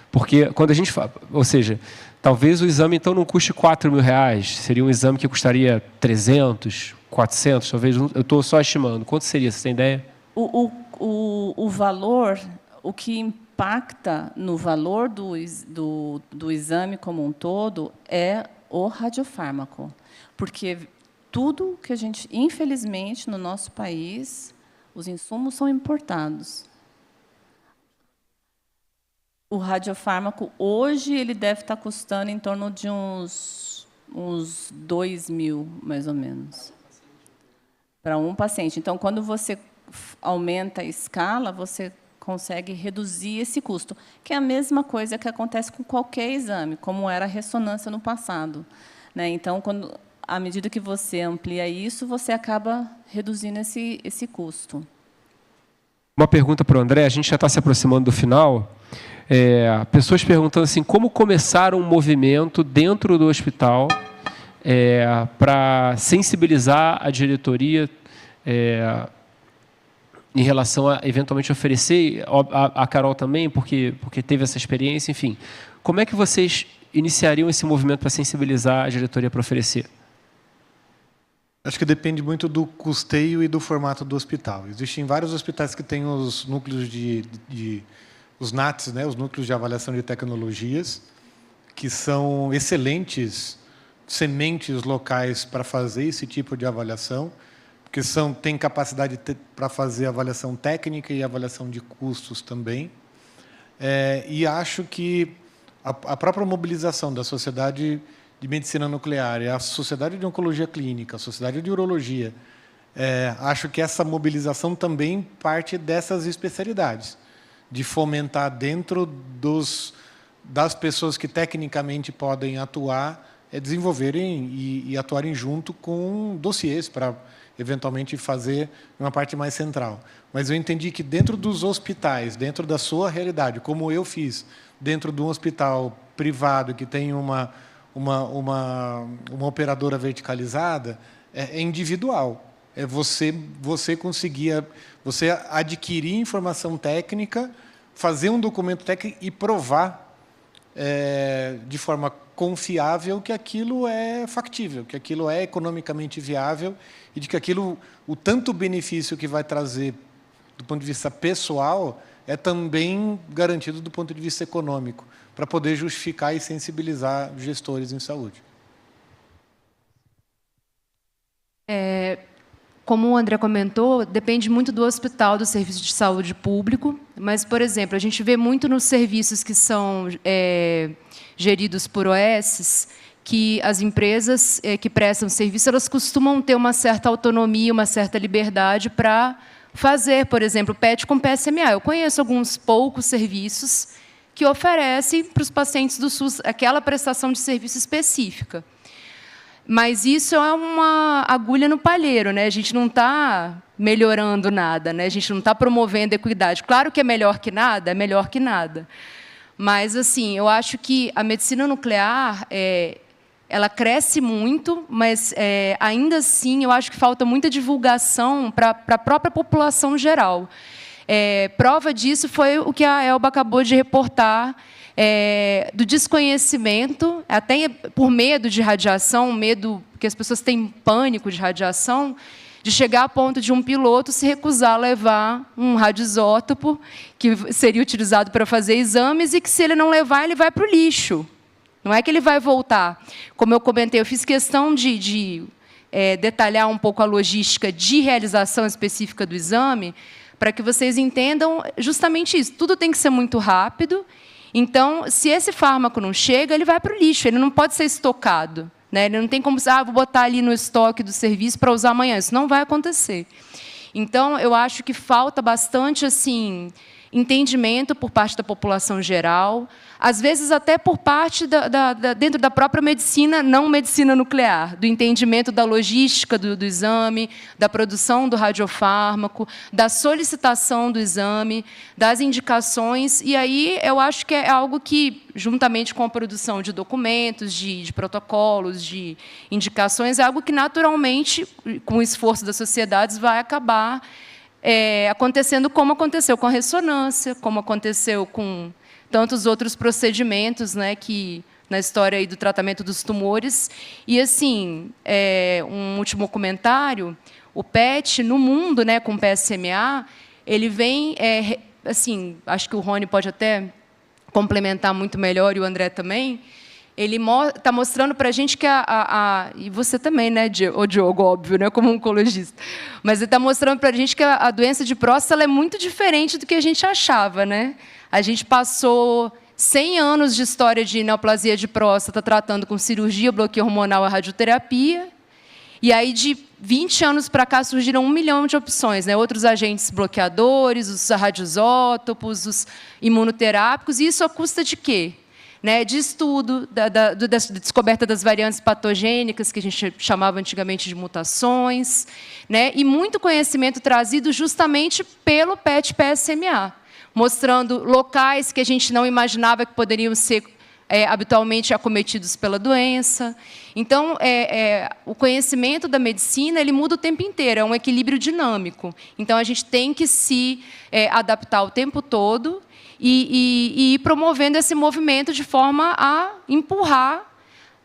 Porque, quando a gente fala... Ou seja, talvez o exame, então, não custe R$4.000, seria um exame que custaria 300, 400, talvez, eu estou só estimando. Quanto seria, você tem ideia? O valor, o que impacta no valor do exame como um todo é o radiofármaco. Porque tudo que a gente, infelizmente, no nosso país, os insumos são importados. O radiofármaco, hoje, ele deve estar custando em torno de uns 2.000, mais ou menos, para um paciente. Então, quando você aumenta a escala, você consegue reduzir esse custo, que é a mesma coisa que acontece com qualquer exame, como era a ressonância no passado. Né? Então, à medida que você amplia isso, você acaba reduzindo esse custo. Uma pergunta para o André, a gente já está se aproximando do final. Pessoas perguntando assim, como começar um movimento dentro do hospital para sensibilizar a diretoria em relação a, eventualmente, oferecer, a Carol também, porque teve essa experiência, enfim. Como é que vocês iniciariam esse movimento para sensibilizar a diretoria para oferecer? Acho que depende muito do custeio e do formato do hospital. Existem vários hospitais que têm os núcleos os NATs, né, os núcleos de avaliação de tecnologias, que são excelentes sementes locais para fazer esse tipo de avaliação, porque têm capacidade para fazer avaliação técnica e avaliação de custos também. E acho que a própria mobilização da Sociedade de Medicina Nuclear, a Sociedade de Oncologia Clínica, a Sociedade de Urologia, acho que essa mobilização também parte dessas especialidades, de fomentar dentro das pessoas que tecnicamente podem atuar, desenvolverem e atuarem junto com dossiês para, eventualmente, fazer uma parte mais central. Mas eu entendi que dentro dos hospitais, dentro da sua realidade, como eu fiz, dentro de um hospital privado que tem uma operadora verticalizada, é individual. Você conseguir, você adquirir informação técnica, fazer um documento técnico e provar de forma confiável que aquilo é factível, que aquilo é economicamente viável e de que aquilo, o tanto benefício que vai trazer do ponto de vista pessoal é também garantido do ponto de vista econômico, para poder justificar e sensibilizar gestores em saúde. Como o André comentou, depende muito do hospital, do serviço de saúde público, mas, por exemplo, a gente vê muito nos serviços que são geridos por OS, que as empresas que prestam serviço, elas costumam ter uma certa autonomia, uma certa liberdade para fazer, por exemplo, PET com PSMA. Eu conheço alguns poucos serviços que oferecem para os pacientes do SUS aquela prestação de serviço específica. Mas isso é uma agulha no palheiro, né? A gente não está melhorando nada, né? A gente não está promovendo equidade. Claro que é melhor que nada, Mas, assim, eu acho que a medicina nuclear ela cresce muito, mas, ainda assim, eu acho que falta muita divulgação para a própria população geral. Prova disso foi o que a Elba acabou de reportar, do desconhecimento, até por medo de radiação, medo que as pessoas têm pânico de radiação, de chegar a ponto de um piloto se recusar a levar um radioisótopo que seria utilizado para fazer exames e que, se ele não levar, ele vai para o lixo. Não é que ele vai voltar. Como eu comentei, eu fiz questão de detalhar um pouco a logística de realização específica do exame, para que vocês entendam justamente isso. Tudo tem que ser muito rápido. Então, se esse fármaco não chega, ele vai para o lixo, ele não pode ser estocado, né? Ele não tem como dizer, vou botar ali no estoque do serviço para usar amanhã. Isso não vai acontecer. Então, eu acho que falta bastante, assim, entendimento por parte da população geral, às vezes até por parte dentro da própria medicina, não medicina nuclear, do entendimento da logística do exame, da produção do radiofármaco, da solicitação do exame, das indicações. E aí eu acho que é algo que, juntamente com a produção de documentos, de protocolos, de indicações, é algo que, naturalmente, com o esforço das sociedades, vai acabar acontecendo como aconteceu com a ressonância, como aconteceu com tantos outros procedimentos, né, que na história aí do tratamento dos tumores. E, assim, um último comentário, o PET, no mundo, né, com PSMA, ele vem, assim, acho que o Rony pode até complementar muito melhor, e o André também, ele está mostrando para a gente que e você também, né, Diogo, óbvio, né, como oncologista, mas ele está mostrando para a gente que a doença de próstata é muito diferente do que a gente achava, né? A gente passou 100 anos de história de neoplasia de próstata tratando com cirurgia, bloqueio hormonal e radioterapia, e aí de 20 anos para cá surgiram 1 milhão de opções, né? Outros agentes bloqueadores, os radioisótopos, os imunoterápicos, e isso a custa de quê? Né, de estudo, da descoberta das variantes patogênicas, que a gente chamava antigamente de mutações, né, e muito conhecimento trazido justamente pelo PET-PSMA, mostrando locais que a gente não imaginava que poderiam ser habitualmente acometidos pela doença. Então, o conhecimento da medicina ele muda o tempo inteiro, é um equilíbrio dinâmico. Então, a gente tem que se adaptar o tempo todo, e ir promovendo esse movimento de forma a empurrar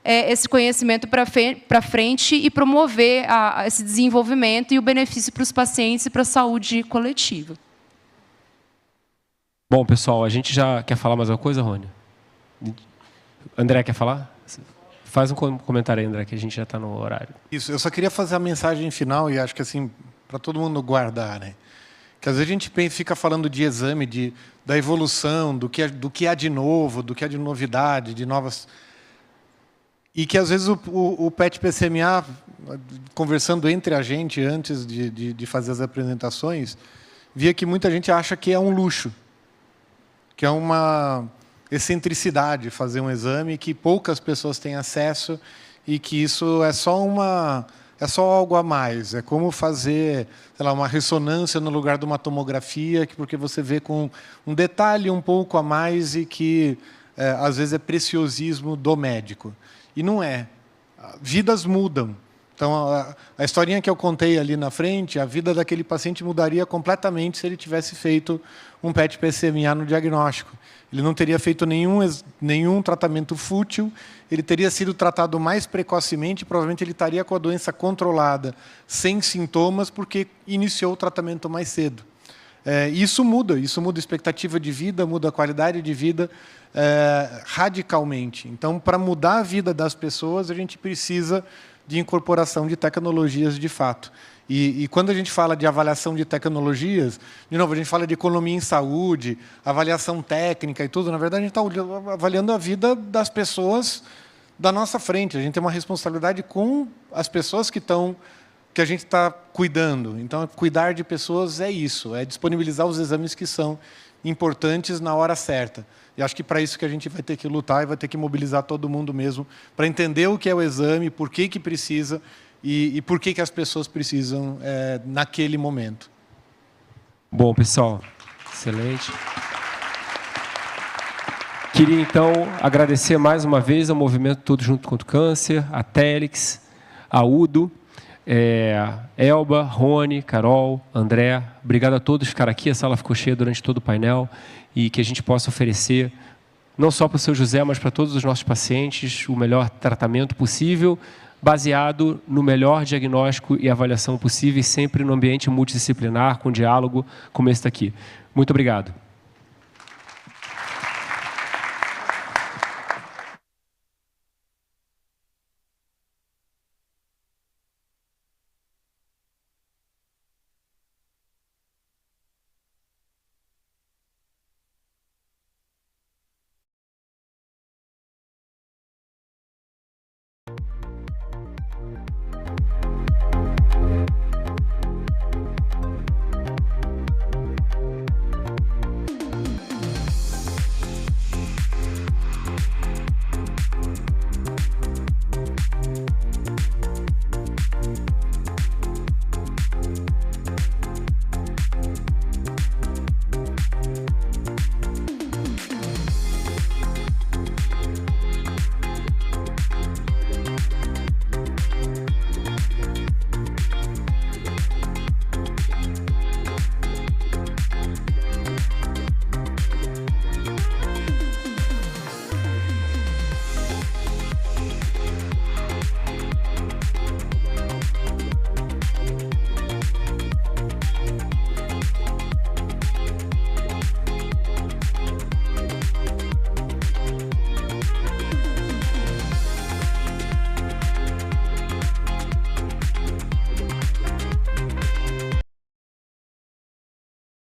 esse conhecimento para frente e promover esse desenvolvimento e o benefício para os pacientes e para a saúde coletiva. Bom, pessoal, a gente já quer falar mais uma coisa, Rony? André, quer falar? Faz um comentário aí, André, que a gente já está no horário. Isso, eu só queria fazer a mensagem final, e acho que, assim, para todo mundo guardar, né? Que às vezes a gente fica falando de exame, da evolução, do que há de novo, do que há de novidade, de novas... E que, às vezes, o PET-PSMA, conversando entre a gente antes de fazer as apresentações, via que muita gente acha que é um luxo, que é uma excentricidade fazer um exame, que poucas pessoas têm acesso e que isso é só algo a mais. É como fazer, sei lá, uma ressonância no lugar de uma tomografia, porque você vê com um detalhe um pouco a mais e que, às vezes, é preciosismo do médico. E não é. Vidas mudam. Então, a historinha que eu contei ali na frente, a vida daquele paciente mudaria completamente se ele tivesse feito um PET-PSMA no diagnóstico. Ele não teria feito nenhum tratamento fútil, ele teria sido tratado mais precocemente, provavelmente ele estaria com a doença controlada, sem sintomas, porque iniciou o tratamento mais cedo. Isso muda a expectativa de vida, muda a qualidade de vida radicalmente. Então, para mudar a vida das pessoas, a gente precisa de incorporação de tecnologias de fato. E quando a gente fala de avaliação de tecnologias, de novo, a gente fala de economia em saúde, avaliação técnica e tudo, na verdade, a gente está avaliando a vida das pessoas da nossa frente. A gente tem uma responsabilidade com as pessoas que estão que a gente está cuidando. Então, cuidar de pessoas é isso, é disponibilizar os exames que são importantes na hora certa. E acho que para isso que a gente vai ter que lutar e vai ter que mobilizar todo mundo mesmo para entender o que é o exame, por que precisa e por que as pessoas precisam naquele momento. Bom, pessoal, excelente. Queria, então, agradecer mais uma vez ao Movimento Todos Juntos contra o Câncer, a Telix, a UDO, Elba, Rony, Carol, André. Obrigado a todos por ficar aqui. A sala ficou cheia durante todo o painel e que a gente possa oferecer, não só para o seu José, mas para todos os nossos pacientes, o melhor tratamento possível, baseado no melhor diagnóstico e avaliação possível, sempre no ambiente multidisciplinar, com diálogo como esse daqui. Muito obrigado.